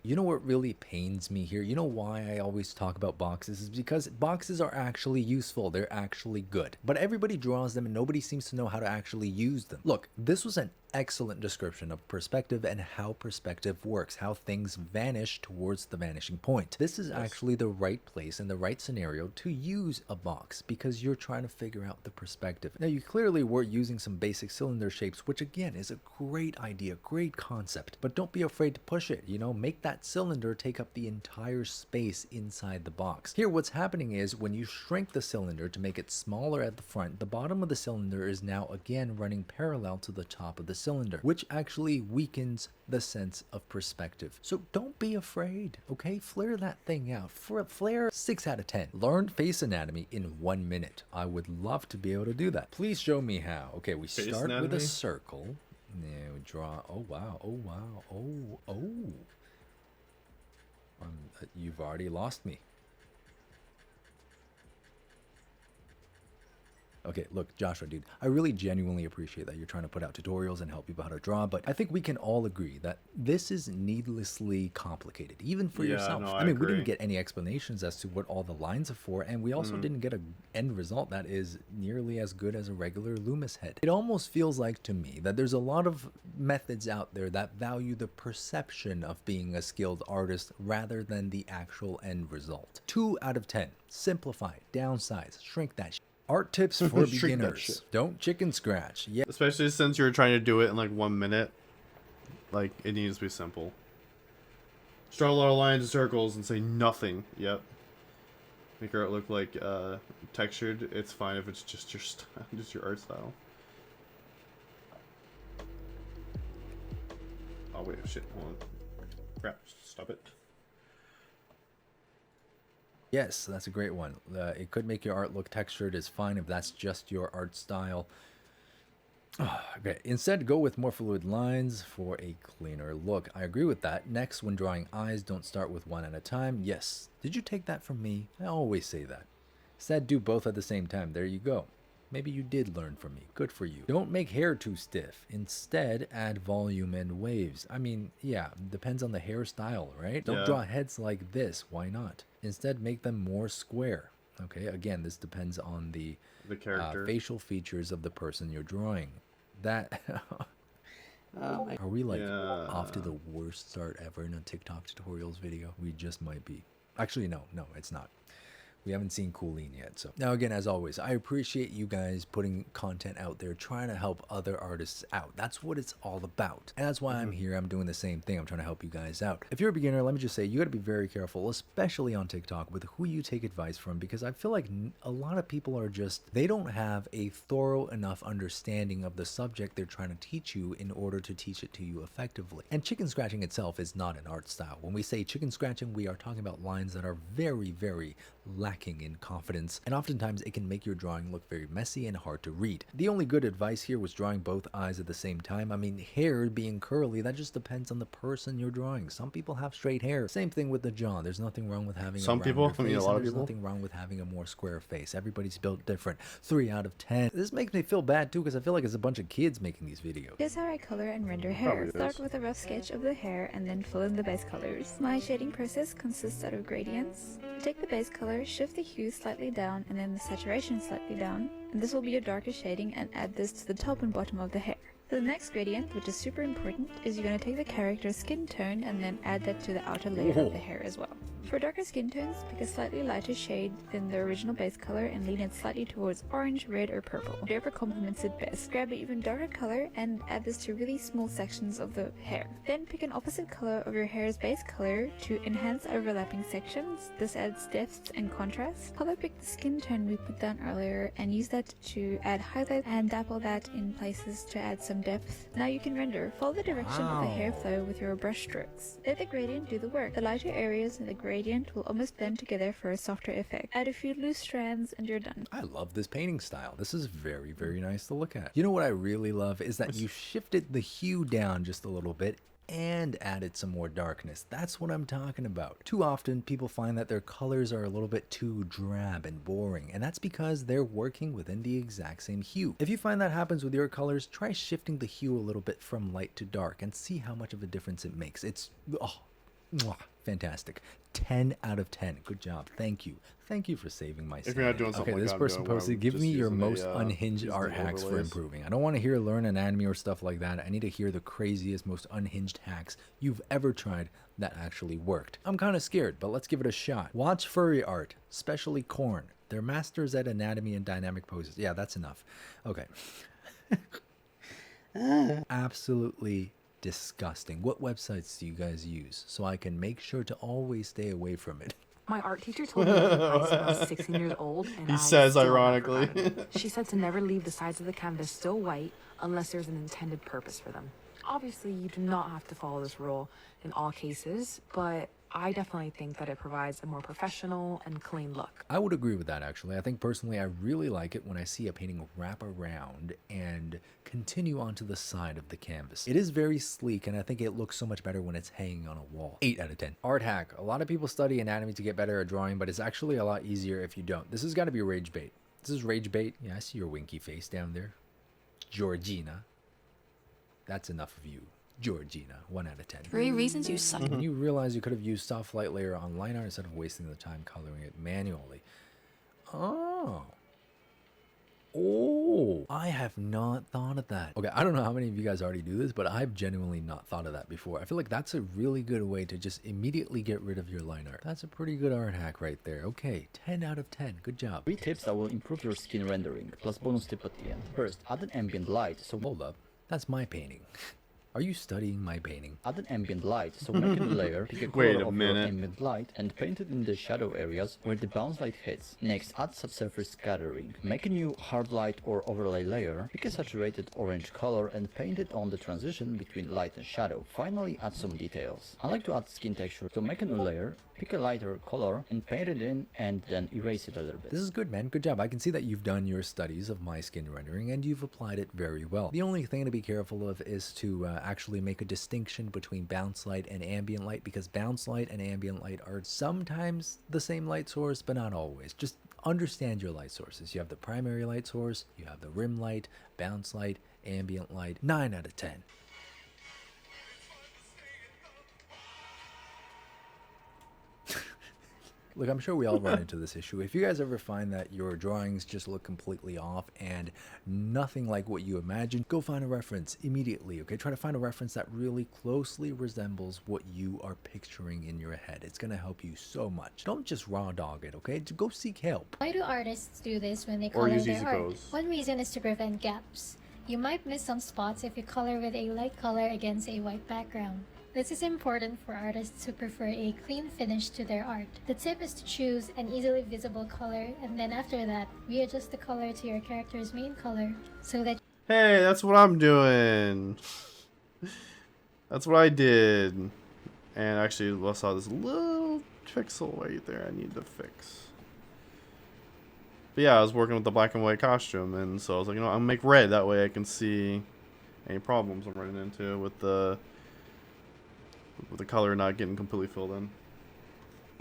You know what really pains me here? You know why I always talk about boxes? Is because boxes are actually useful. They're actually good. But everybody draws them and nobody seems to know how to actually use them. Look, this was an excellent description of perspective and how perspective works, how things vanish towards the vanishing point. This is actually the right place and the right scenario to use a box because you're trying to figure out the perspective. Now, you clearly were using some basic cylinder shapes, which again is a great idea, great concept, but don't be afraid to push it. You know, make that cylinder take up the entire space inside the box. Here, what's happening is when you shrink the cylinder to make it smaller at the front, the bottom of the cylinder is now again running parallel to the top of the cylinder, which actually weakens the sense of perspective. So don't be afraid, okay? Flare that thing out. Flare 6 out of 10. Learn face anatomy in 1 minute. I would love to be able to do that. Please show me how. Okay, we Face start anatomy? with a circle. Yeah, we draw. Oh wow. Oh wow. Oh. You've already lost me. Okay, look, Joshua, dude, I really genuinely appreciate that you're trying to put out tutorials and help people how to draw, but I think we can all agree that this is needlessly complicated, even for yourself. No, I mean, we agree. didn't get any explanations as to what all the lines are for, and we also didn't get an end result that is nearly as good as a regular Loomis head. It almost feels like to me that there's a lot of methods out there that value the perception of being a skilled artist rather than the actual end result. 2 out of 10. Simplify, downsize, shrink that shit. Art tips for Shrink that beginners. shit. Don't chicken scratch. Yeah. Especially since you're trying to do it in like 1 minute. Like, it needs to be simple. Just draw a lot of lines and circles and say nothing. Yep. Make your art look like textured. It's fine if it's just your style, just your art style. Oh wait, shit, hold on. Crap, stop it. Yes, that's a great one. It could make your art look textured. It's fine if that's just your art style. Okay, instead go with more fluid lines for a cleaner look. I agree with that. Next, when drawing eyes, don't start with one at a time. Yes, did you take that from me? I always say that. Instead, do both at the same time. There you go. Maybe you did learn from me. Good for you. Don't make hair too stiff. Instead, add volume and waves. I mean, yeah, depends on the hairstyle, right? Don't draw heads like this. Why not? Instead, make them more square. Okay, again, this depends on the character, facial features of the person you're drawing. That are we like off to the worst start ever in a TikTok tutorials video? We just might be. Actually, no, it's not. We haven't seen Coolene yet. So now again, as always, I appreciate you guys putting content out there, trying to help other artists out. That's what it's all about. And that's why I'm here. I'm doing the same thing. I'm trying to help you guys out. If you're a beginner, let me just say, you got to be very careful, especially on TikTok, with who you take advice from, because I feel like a lot of people are just, they don't have a thorough enough understanding of the subject they're trying to teach you in order to teach it to you effectively. And chicken scratching itself is not an art style. When we say chicken scratching, we are talking about lines that are very, very lacking in confidence, and oftentimes it can make your drawing look very messy and hard to read. The only good advice here was drawing both eyes at the same time. I mean, hair being curly, that just depends on the person you're drawing. Some people have straight hair. Same thing with the jaw. There's nothing wrong with having a rounder face, a lot of there's people. nothing wrong with having a more square face. Everybody's built different. 3 out of 10. This makes me feel bad too, because I feel like it's a bunch of kids making these videos. Here's how I color and render hair. Start with a rough sketch of the hair and then fill in the base colors. My shading process consists out of gradients. Take the base color, shift the hue slightly down and then the saturation slightly down, and this will be your darker shading, and add this to the top and bottom of the hair. The next gradient, which is super important, is you're going to take the character's skin tone and then add that to the outer layer of the hair as well. For darker skin tones, pick a slightly lighter shade than the original base color and lean it slightly towards orange, red, or purple. Whatever complements it best. Grab an even darker color and add this to really small sections of the hair. Then pick an opposite color of your hair's base color to enhance overlapping sections. This adds depth and contrast. Color pick the skin tone we put down earlier and use that to add highlight and dapple that in places to add some depth. Now you can render. Follow the direction of the hair flow with your brush strokes. Let the gradient do the work. The lighter areas in the gradient will almost blend together for a softer effect. Add a few loose strands and you're done. I love this painting style. This is very, very nice to look at. You know what I really love is that you shifted the hue down just a little bit and added some more darkness. That's what I'm talking about. Too often people find that their colors are a little bit too drab and boring, and that's because they're working within the exact same hue. If you find that happens with your colors, try shifting the hue a little bit from light to dark and see how much of a difference it makes. It's fantastic. 10 out of 10. Good job. Thank you. Thank you for saving my sanity. If you're not doing something okay, like this person posted, give me your most unhinged art hacks for improving. I don't want to hear learn anatomy or stuff like that. I need to hear the craziest, most unhinged hacks you've ever tried that actually worked. I'm kind of scared, but let's give it a shot. Watch furry art, especially corn. They're masters at anatomy and dynamic poses. Yeah, that's enough. Okay. Absolutely disgusting. What websites do you guys use so I can make sure to always stay away from it? My art teacher told me this advice when I was 16 years old, and he says ironically. She said to never leave the sides of the canvas still white unless there's an intended purpose for them. Obviously, you do not have to follow this rule in all cases, but I definitely think that it provides a more professional and clean look. I would agree with that, actually. I think personally I really like it when I see a painting wrap around and continue onto the side of the canvas. It is very sleek, and I think it looks so much better when it's hanging on a wall. 8 out of 10. Art hack. A lot of people study anatomy to get better at drawing, but it's actually a lot easier if you don't. This has got to be rage bait. This is rage bait. Yeah, I see your winky face down there. Georgina. That's enough of you. Georgina, 1 out of 10. 3 reasons you suck. When you realize you could have used soft light layer on line art instead of wasting the time coloring it manually. Oh, I have not thought of that. Okay, I don't know how many of you guys already do this, but I've genuinely not thought of that before. I feel like that's a really good way to just immediately get rid of your line art. That's a pretty good art hack right there. Okay, 10 out of 10. Good job. 3 tips that will improve your skin rendering, plus bonus tip at the end. First, add an ambient light. So hold up, that's my painting. Are you studying my painting? Add an ambient light, so make a layer, pick a color of your ambient light, and paint it in the shadow areas where the bounce light hits. Next, add subsurface scattering. Make a new hard light or overlay layer, pick a saturated orange color, and paint it on the transition between light and shadow. Finally, add some details. I like to add skin texture, so make a new layer, Pick a lighter color and paint it in and then erase it a little bit. This is good, man. Good job. I can see that you've done your studies of my skin rendering and you've applied it very well. The only thing to be careful of is to actually make a distinction between bounce light and ambient light, because bounce light and ambient light are sometimes the same light source, but not always. Just understand your light sources. You have the primary light source, you have the rim light, bounce light, ambient light. 9 out of 10. Look, I'm sure we all run into this issue. If you guys ever find that your drawings just look completely off and nothing like what you imagined, go find a reference immediately, okay? Try to find a reference that really closely resembles what you are picturing in your head. It's gonna help you so much. Don't just raw dog it, okay? Go seek help. Why do artists do this when they color their art? One reason is to prevent gaps. You might miss some spots if you color with a light color against a white background. This is important for artists who prefer a clean finish to their art. The tip is to choose an easily visible color, and then after that, readjust the color to your character's main color so that... Hey, that's what I'm doing. That's what I did. And actually, I saw this little pixel right there I need to fix. But yeah, I was working with the black and white costume, and so I was like, you know, I'll make red. That way I can see any problems I'm running into with the color not getting completely filled in.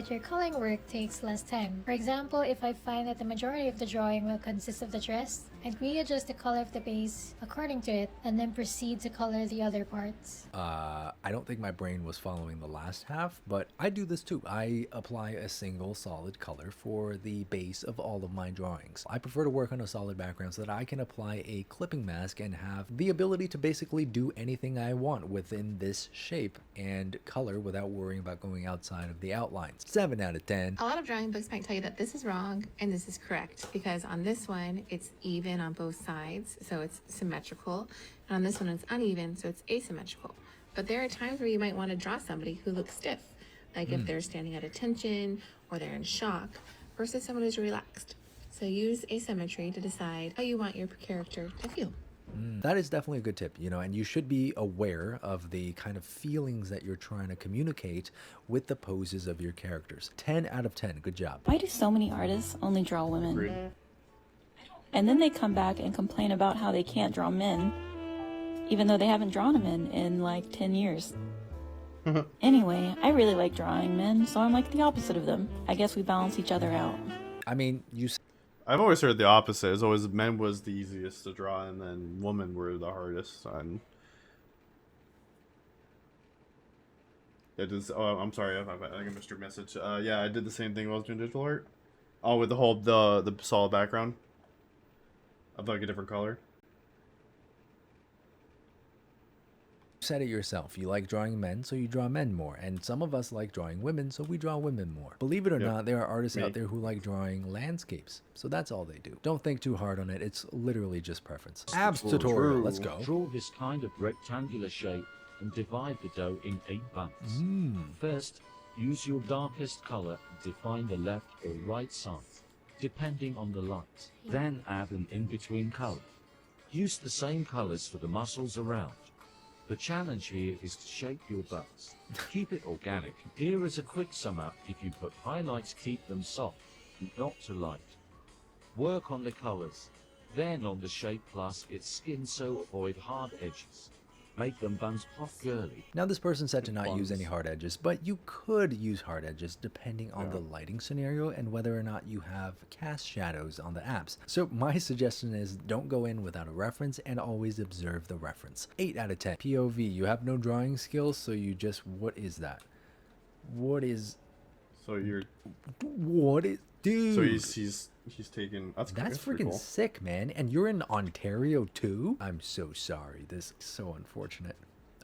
your coloring work takes less time. For example, if I find that the majority of the drawing will consist of the dress, I'd readjust the color of the base according to it, and then proceed to color the other parts. I don't think my brain was following the last half, but I do this too. I apply a single solid color for the base of all of my drawings. I prefer to work on a solid background so that I can apply a clipping mask and have the ability to basically do anything I want within this shape and color without worrying about going outside of the outlines. 7 out of 10. A lot of drawing books might tell you that this is wrong and this is correct, because on this one it's even on both sides, so it's symmetrical, and on this one it's uneven, so it's asymmetrical. But there are times where you might want to draw somebody who looks stiff, like if they're standing at attention or they're in shock, versus someone who's relaxed. So use asymmetry to decide how you want your character to feel. That is definitely a good tip, you know, and you should be aware of the kind of feelings that you're trying to communicate with the poses of your characters. 10 out of 10. Good job. Why do so many artists only draw women? And then they come back and complain about how they can't draw men, even though they haven't drawn a man in like 10 years. Anyway, I really like drawing men, so I'm like the opposite of them. I guess we balance each other out. I mean, I've always heard the opposite. It's always men was the easiest to draw, and then women were the hardest. And it is. Oh, I'm sorry. I think I missed your message. Yeah, I did the same thing when I was doing digital art. Oh, with the whole the solid background of like a different color. You said it yourself. You like drawing men, so you draw men more. And some of us like drawing women, so we draw women more. Believe it or not, there are artists out there who like drawing landscapes. So that's all they do. Don't think too hard on it. It's literally just preference. Abs tutorial. Let's go. Draw this kind of rectangular shape and divide the dough in 8 bumps. First, use your darkest color to define the left or right side, depending on the light. Then add an in-between color. Use the same colors for the muscles around. The challenge here is to shape your butts. Keep it organic. Here is a quick sum up. If you put highlights, keep them soft, not too light. Work on the colors, then on the shape plus its skin, so avoid hard edges. Make them buns pop girly. Now this person said to not use any hard edges, but you could use hard edges depending on the lighting scenario and whether or not you have cast shadows on the apps. So my suggestion is don't go in without a reference and always observe the reference. 8 out of 10. POV, you have no drawing skills, so you just, what is that? What is... So you're... What is... Dude! So he's taking... That's freaking cool. sick, man. And you're in Ontario too? I'm so sorry. This is so unfortunate.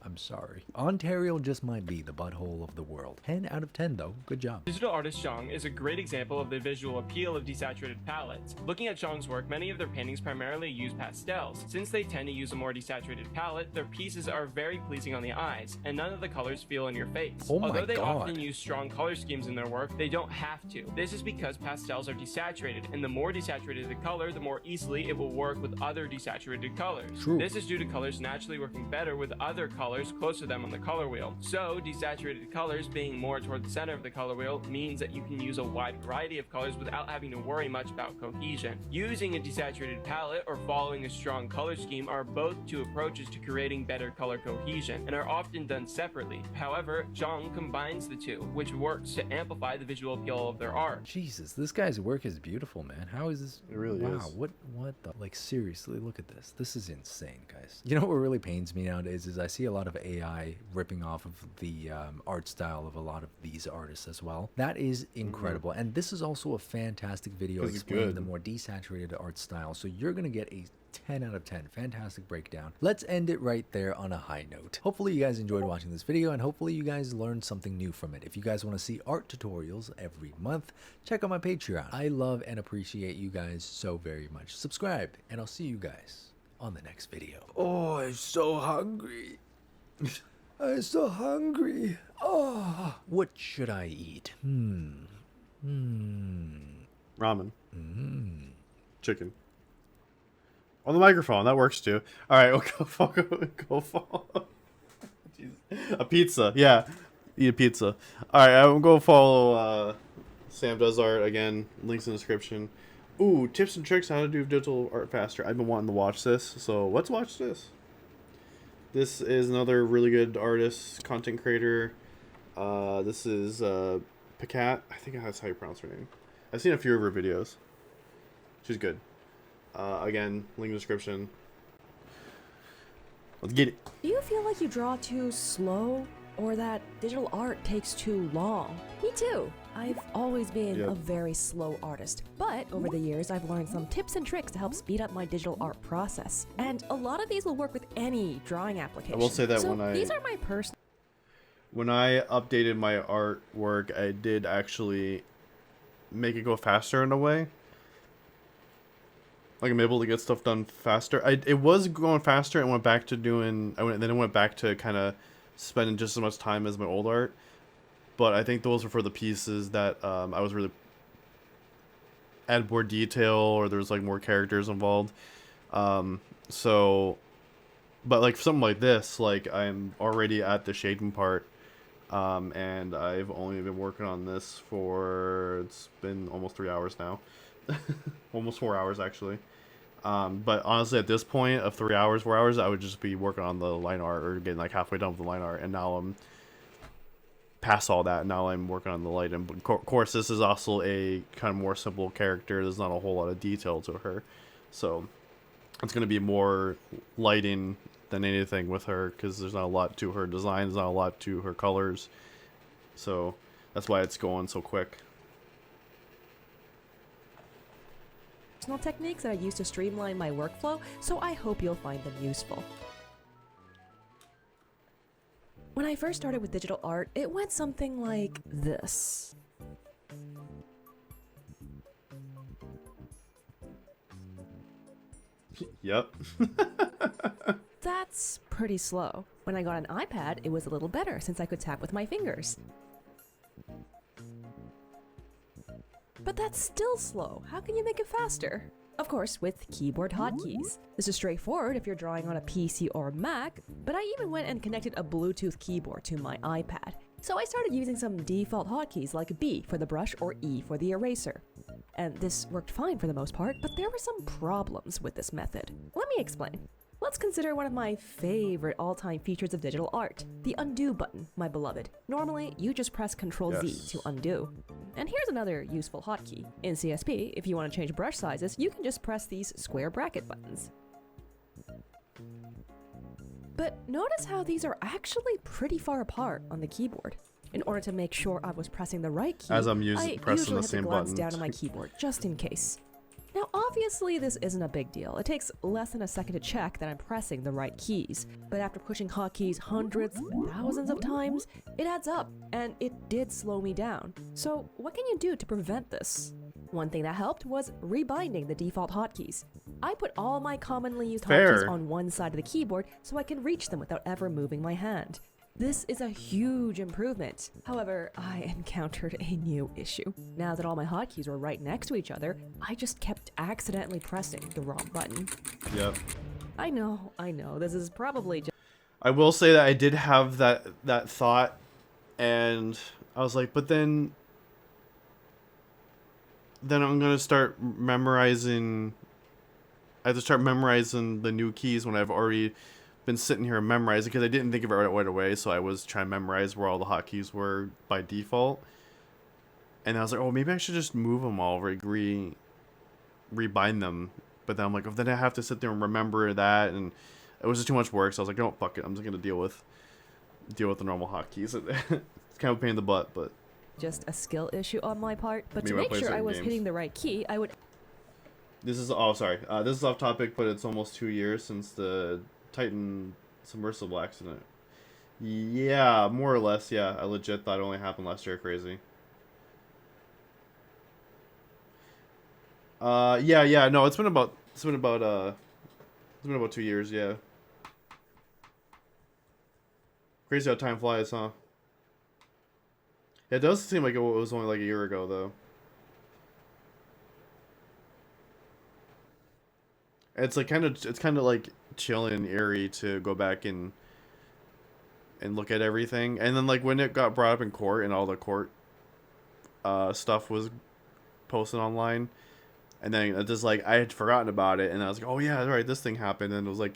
I'm sorry. Ontario just might be the butthole of the world. 10 out of 10 though. Good job. Digital artist Zhang is a great example of the visual appeal of desaturated palettes. Looking at Zhang's work, many of their paintings primarily use pastels. Since they tend to use a more desaturated palette, their pieces are very pleasing on the eyes, and none of the colors feel in your face. Oh my Although they God. often use strong color schemes in their work, they don't have to. This is because pastels are desaturated, and the more desaturated the color, the more easily it will work with other desaturated colors. True. This is due to colors naturally working better with other colors colors close to them on the color wheel. So desaturated colors being more toward the center of the color wheel means that you can use a wide variety of colors without having to worry much about cohesion. Using a desaturated palette or following a strong color scheme are both two approaches to creating better color cohesion and are often done separately. However, Zhang combines the two, which works to amplify the visual appeal of their art. Jesus, this guy's work is beautiful, man. How is this? It really wow, is. What the? Like, seriously, look at this. This is insane, guys. You know what really pains me nowadays is I see a lot of AI ripping off of the art style of a lot of these artists as well. That is incredible. And this is also a fantastic video explaining the more desaturated art style. So you're going to get a 10 out of 10. Fantastic breakdown. Let's end it right there on a high note. Hopefully you guys enjoyed watching this video and hopefully you guys learned something new from it. If you guys want to see art tutorials every month, check out my Patreon. I love and appreciate you guys so very much. Subscribe and I'll see you guys on the next video. Oh, I'm so hungry. I'm so hungry. Oh, what should I eat? Ramen. Chicken. On the microphone, that works too. All right, go follow. A pizza, yeah. Eat a pizza. All right, I'm gonna follow Samdoesarts again. Links in the description. Ooh, tips and tricks on how to do digital art faster. I've been wanting to watch this, so let's watch this. This is another really good artist, content creator. This is Pikat. I think that's how you pronounce her name. I've seen a few of her videos. She's good. Again, link in the description. Let's get it. Do you feel like you draw too slow or that digital art takes too long? Me too. I've always been a very slow artist, but over the years I've learned some tips and tricks to help speed up my digital art process. And a lot of these will work with any drawing application. I will say that so when these are my personal. When I updated my artwork, I did actually make it go faster in a way. Like I'm able to get stuff done faster. It was going faster and went back to doing. Then it went back to kind of spending just as much time as my old art. But I think those were for the pieces that I was really add more detail or there's like more characters involved. So, but like something like this, like I'm already at the shading part, and I've only been working on this for it's been almost 3 hours now, almost 4 hours actually. But honestly, at this point of 3 hours, 4 hours, I would just be working on the line art or getting like halfway done with the line art, and now I'm past all that. Now I'm working on the light, and of course, this is also a kind of more simple character. There's not a whole lot of detail to her, so it's going to be more lighting than anything with her because there's not a lot to her design. There's not a lot to her colors, so that's why it's going so quick. Personal techniques that I use to streamline my workflow, so I hope you'll find them useful. When I first started with digital art, it went something like this. Yep. That's pretty slow. When I got an iPad, it was a little better since I could tap with my fingers. But that's still slow. How can you make it faster? Of course, with keyboard hotkeys. This is straightforward if you're drawing on a PC or Mac, but I even went and connected a Bluetooth keyboard to my iPad. So I started using some default hotkeys like B for the brush or E for the eraser. And this worked fine for the most part, but there were some problems with this method. Let me explain. Let's consider one of my favorite all-time features of digital art, the undo button, my beloved. Normally, you just press Ctrl-Z to undo. And here's another useful hotkey. In CSP, if you want to change brush sizes, you can just press these square bracket buttons. But notice how these are actually pretty far apart on the keyboard. In order to make sure I was pressing the right key, As I'm I usually pressing the have to same glance button. down on my keyboard, just in case. Now obviously this isn't a big deal. It takes less than a second to check that I'm pressing the right keys. But after pushing hotkeys hundreds, thousands of times, it adds up, and it did slow me down. So what can you do to prevent this? One thing that helped was rebinding the default hotkeys. I put all my commonly used hotkeys on one side of the keyboard so I can reach them without ever moving my hand. This is a huge improvement. However, I encountered a new issue. Now that all my hotkeys were right next to each other, I just kept accidentally pressing the wrong button. Yep. I know, this is probably just... I will say that I did have that thought, and I was like, but then I'm gonna start memorizing. I have to start memorizing the new keys when I've already been sitting here and memorizing, because I didn't think of it right away, so I was trying to memorize where all the hotkeys were by default. And I was like, oh, maybe I should just move them all, rebind them. But then I'm like, oh, then I have to sit there and remember that, and it was just too much work. So I was like, oh, fuck it, I'm just gonna deal with the normal hotkeys. It's kind of a pain in the butt, but just a skill issue on my part. But maybe to make sure I was games. hitting the right key, I would. This is this is off topic, but it's almost 2 years since the Titan submersible accident. Yeah, more or less. Yeah, I legit thought it only happened last year. Crazy. Yeah. No, it's been about 2 years. Yeah. Crazy how time flies, huh? It does seem like it was only like a year ago, though. It's like kind of like chill and eerie to go back and look at everything, and then like when it got brought up in court and all the court stuff was posted online, and then it just like I had forgotten about it, and I was like, oh yeah, right, this thing happened, and it was like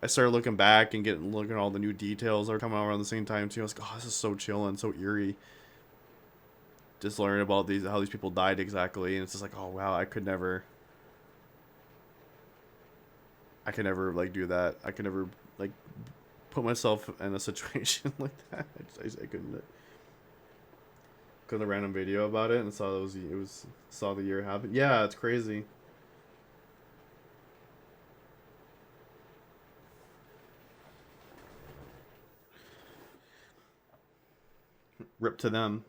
I started looking back and looking at all the new details that are coming out around the same time too. I was like, oh, this is so chill and so eerie. Just learning about how these people died exactly, and it's just like, oh wow, I could never like do that. I could never like put myself in a situation like that. I couldn't. Got a random video about it and saw saw the year happen. Yeah, it's crazy. Rip to them.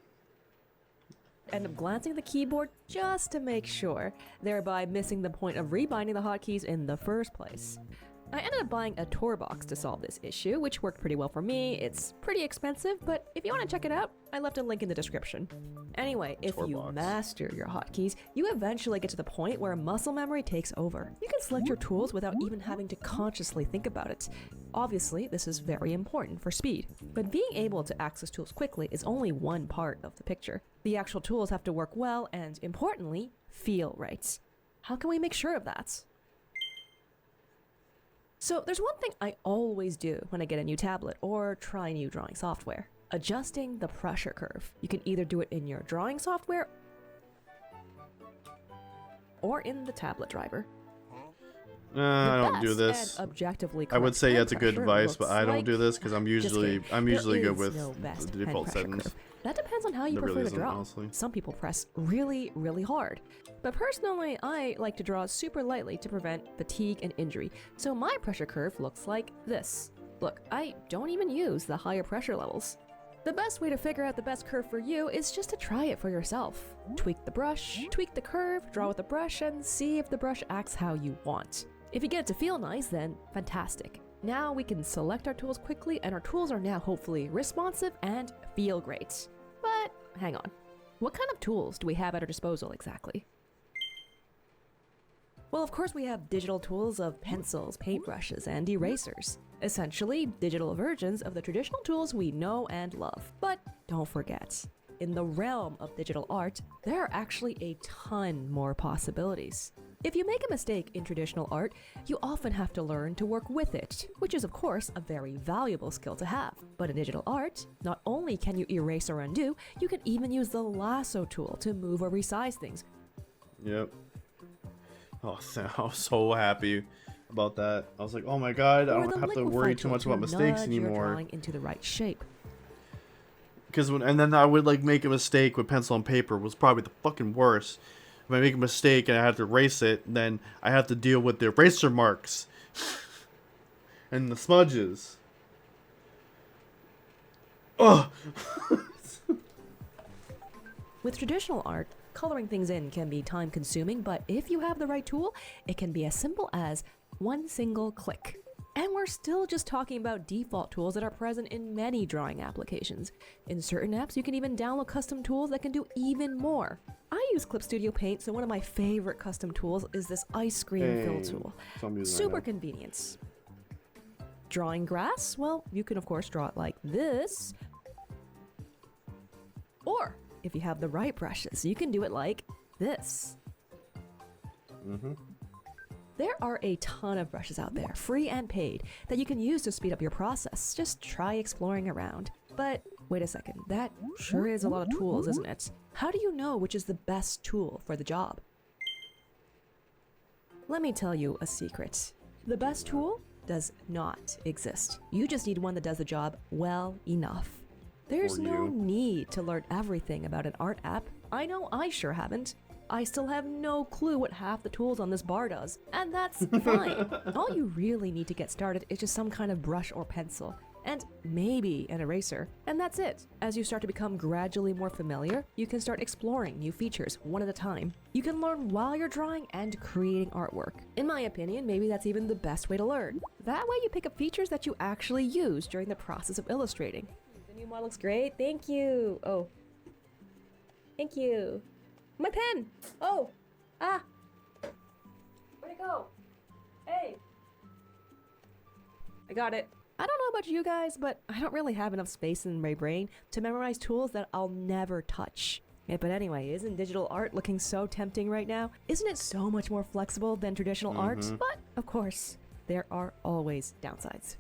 End up glancing at the keyboard just to make sure, thereby missing the point of rebinding the hotkeys in the first place. I ended up buying a tour box to solve this issue, which worked pretty well for me. It's pretty expensive, but if you want to check it out, I left a link in the description. Anyway, if you master your hotkeys, you eventually get to the point where muscle memory takes over. You can select your tools without even having to consciously think about it. Obviously, this is very important for speed, but being able to access tools quickly is only one part of the picture. The actual tools have to work well and, importantly, feel right. How can we make sure of that? So there's one thing I always do when I get a new tablet or try new drawing software. Adjusting the pressure curve. You can either do it in your drawing software or in the tablet driver. I don't do this. I would say that's a good advice, but I don't do this because I'm usually good with the default settings. That depends on how you prefer to draw. Honestly. Some people press really, really hard. But personally, I like to draw super lightly to prevent fatigue and injury. So my pressure curve looks like this. Look, I don't even use the higher pressure levels. The best way to figure out the best curve for you is just to try it for yourself. Tweak the brush, tweak the curve, draw with the brush, and see if the brush acts how you want. If you get it to feel nice, then fantastic. Now we can select our tools quickly, and our tools are now hopefully responsive and feel great. But hang on, what kind of tools do we have at our disposal exactly? Well, of course we have digital tools of pencils, paintbrushes, and erasers. Essentially, digital versions of the traditional tools we know and love. But don't forget, in the realm of digital art, there are actually a ton more possibilities. If you make a mistake in traditional art, you often have to learn to work with it, which is of course a very valuable skill to have. But in digital art, not only can you erase or undo, you can even use the lasso tool to move or resize things. Yep. Oh, I was so happy about that. I was like, oh my god, I don't have to worry too much about mistakes anymore. Drawing into the right shape. Because and then I would like make a mistake with pencil and paper was probably the fucking worst. If I make a mistake and I have to erase it, then I have to deal with the eraser marks and the smudges. Ugh. With traditional art, coloring things in can be time consuming, but if you have the right tool, it can be as simple as one single click. And we're still just talking about default tools that are present in many drawing applications. In certain apps, you can even download custom tools that can do even more. I use Clip Studio Paint, so one of my favorite custom tools is this ice cream fill tool. Super convenient. Drawing grass? Well, you can of course draw it like this. Or, if you have the right brushes, you can do it like this. There are a ton of brushes out there, free and paid, that you can use to speed up your process. Just try exploring around. But wait a second, that sure is a lot of tools, isn't it? How do you know which is the best tool for the job? Let me tell you a secret. The best tool does not exist. You just need one that does the job well enough. There's no need to learn everything about an art app. I know I sure haven't. I still have no clue what half the tools on this bar does, and that's fine. All you really need to get started is just some kind of brush or pencil, and maybe an eraser, and that's it. As you start to become gradually more familiar, you can start exploring new features one at a time. You can learn while you're drawing and creating artwork. In my opinion, maybe that's even the best way to learn. That way you pick up features that you actually use during the process of illustrating. The new model looks great, thank you. Oh. Thank you. My pen! Oh! Ah! Where'd it go? Hey! I got it. I don't know about you guys, but I don't really have enough space in my brain to memorize tools that I'll never touch. Yeah, but anyway, isn't digital art looking so tempting right now? Isn't it so much more flexible than traditional art? But, of course, there are always downsides.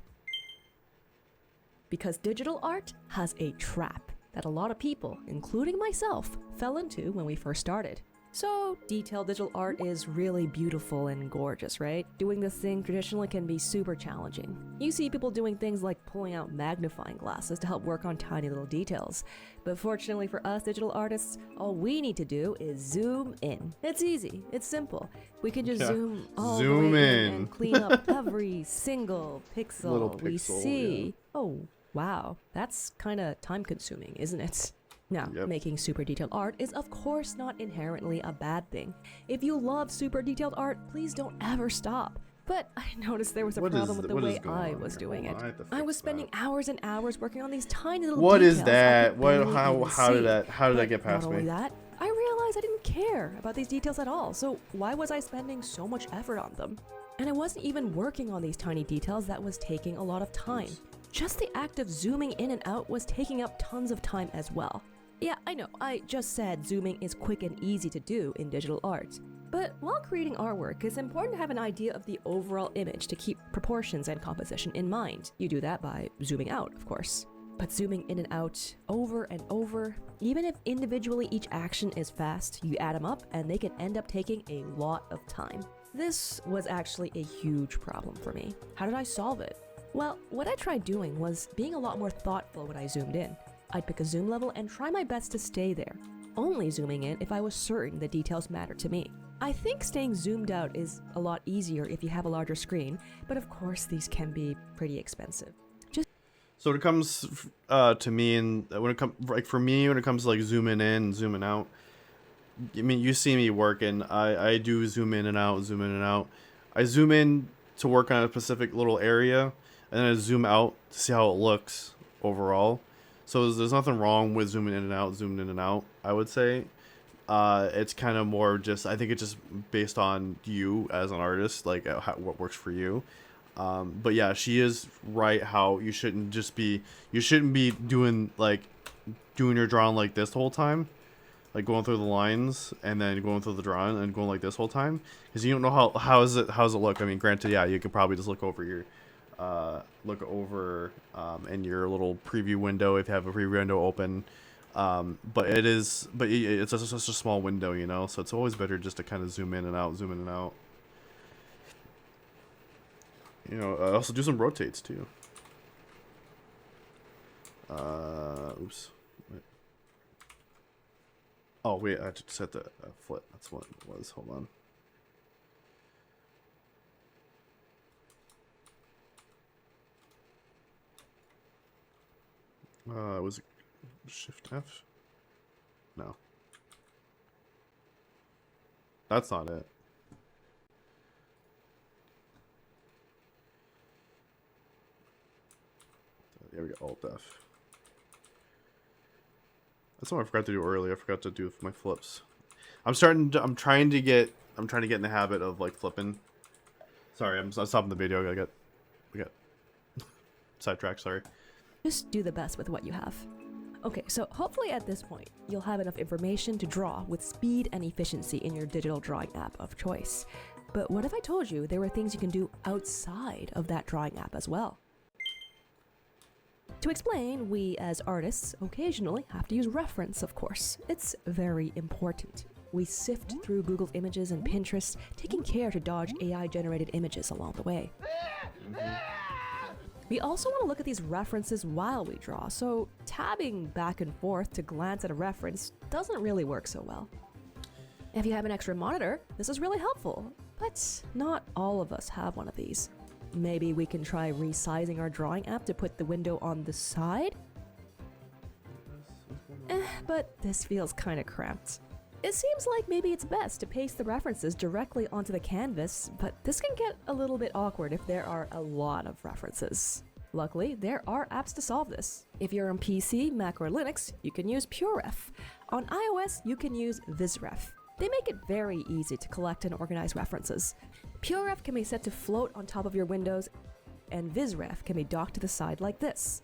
Because digital art has a trap that a lot of people, including myself, fell into when we first started. So, detailed digital art is really beautiful and gorgeous, right? Doing this thing traditionally can be super challenging. You see people doing things like pulling out magnifying glasses to help work on tiny little details. But fortunately for us digital artists, all we need to do is zoom in. It's easy, it's simple. We can just zoom all the way in and clean up every single pixel we see. Yeah. Oh, wow, that's kinda time-consuming, isn't it? Now, making super detailed art is of course not inherently a bad thing. If you love super detailed art, please don't ever stop. But I noticed there was a problem with the way I was doing it. I was spending hours and hours working on these tiny little details. What is that? How did that get past me? Not only that, I realized I didn't care about these details at all, so why was I spending so much effort on them? And I wasn't even working on these tiny details that was taking a lot of time. Just the act of zooming in and out was taking up tons of time as well. Yeah, I know, I just said zooming is quick and easy to do in digital art. But while creating artwork, it's important to have an idea of the overall image to keep proportions and composition in mind. You do that by zooming out, of course. But zooming in and out over and over, even if individually each action is fast, you add them up and they can end up taking a lot of time. This was actually a huge problem for me. How did I solve it? Well, what I tried doing was being a lot more thoughtful when I zoomed in. I'd pick a zoom level and try my best to stay there, only zooming in if I was certain the details mattered to me. I think staying zoomed out is a lot easier if you have a larger screen, but of course these can be pretty expensive. So when it comes to me, and when it comes for me, when it comes to like zooming in and zooming out, I mean, you see me working. I do zoom in and out, zoom in and out. I zoom in to work on a specific little area, and then I zoom out to see how it looks overall. So there's nothing wrong with zooming in and out, zooming in and out, I would say. It's kind of more just, I think it's just based on you as an artist, like what works for you. But yeah, she is right how you shouldn't be doing your drawing like this the whole time. Like going through the lines and then going through the drawing and going like this whole time. Because you don't know how does it look. I mean, granted, yeah, you could probably just look over your in your little preview window if you have a preview window open, but it's just such a small window, you know, so it's always better just to kind of zoom in and out, you know. Also do some rotates too. Oops. Wait. Oh wait, I just set the flip. That's what it was. Hold on. Was it Shift F? No. That's not it. There we go, Alt F. That's what I forgot to do earlier. I forgot to do my flips. I'm trying to get in the habit of like flipping. Sorry, I'm stopping the video. I got sidetrack, sorry. Just do the best with what you have. Okay, so hopefully at this point, you'll have enough information to draw with speed and efficiency in your digital drawing app of choice. But what if I told you there were things you can do outside of that drawing app as well? To explain, we as artists occasionally have to use reference, of course. It's very important. We sift through Google's images and Pinterest, taking care to dodge AI-generated images along the way. We also want to look at these references while we draw, so tabbing back and forth to glance at a reference doesn't really work so well. If you have an extra monitor, this is really helpful, but not all of us have one of these. Maybe we can try resizing our drawing app to put the window on the side? But this feels kinda cramped. It seems like maybe it's best to paste the references directly onto the canvas, but this can get a little bit awkward if there are a lot of references. Luckily, there are apps to solve this. If you're on PC, Mac, or Linux, you can use PureRef. On iOS, you can use VizRef. They make it very easy to collect and organize references. PureRef can be set to float on top of your windows, and VizRef can be docked to the side like this.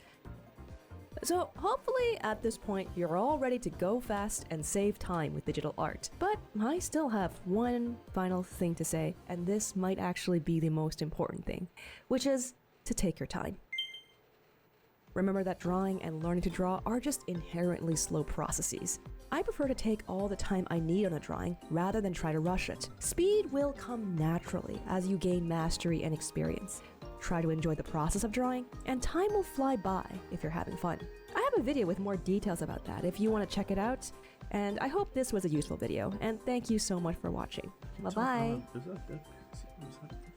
So hopefully at this point you're all ready to go fast and save time with digital art. But I still have one final thing to say, and this might actually be the most important thing, which is to take your time. Remember that drawing and learning to draw are just inherently slow processes. I prefer to take all the time I need on a drawing rather than try to rush it. Speed will come naturally as you gain mastery and experience. Try to enjoy the process of drawing, and time will fly by if you're having fun. I have a video with more details about that if you want to check it out, and I hope this was a useful video, and thank you so much for watching. Bye-bye. What the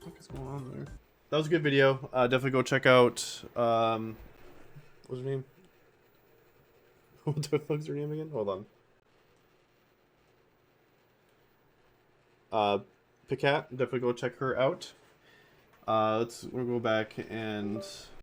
fuck is going on there? That was a good video. Definitely go check out, what's her name? What the fuck's her name again? Hold on. Pikat, definitely go check her out. We'll go back and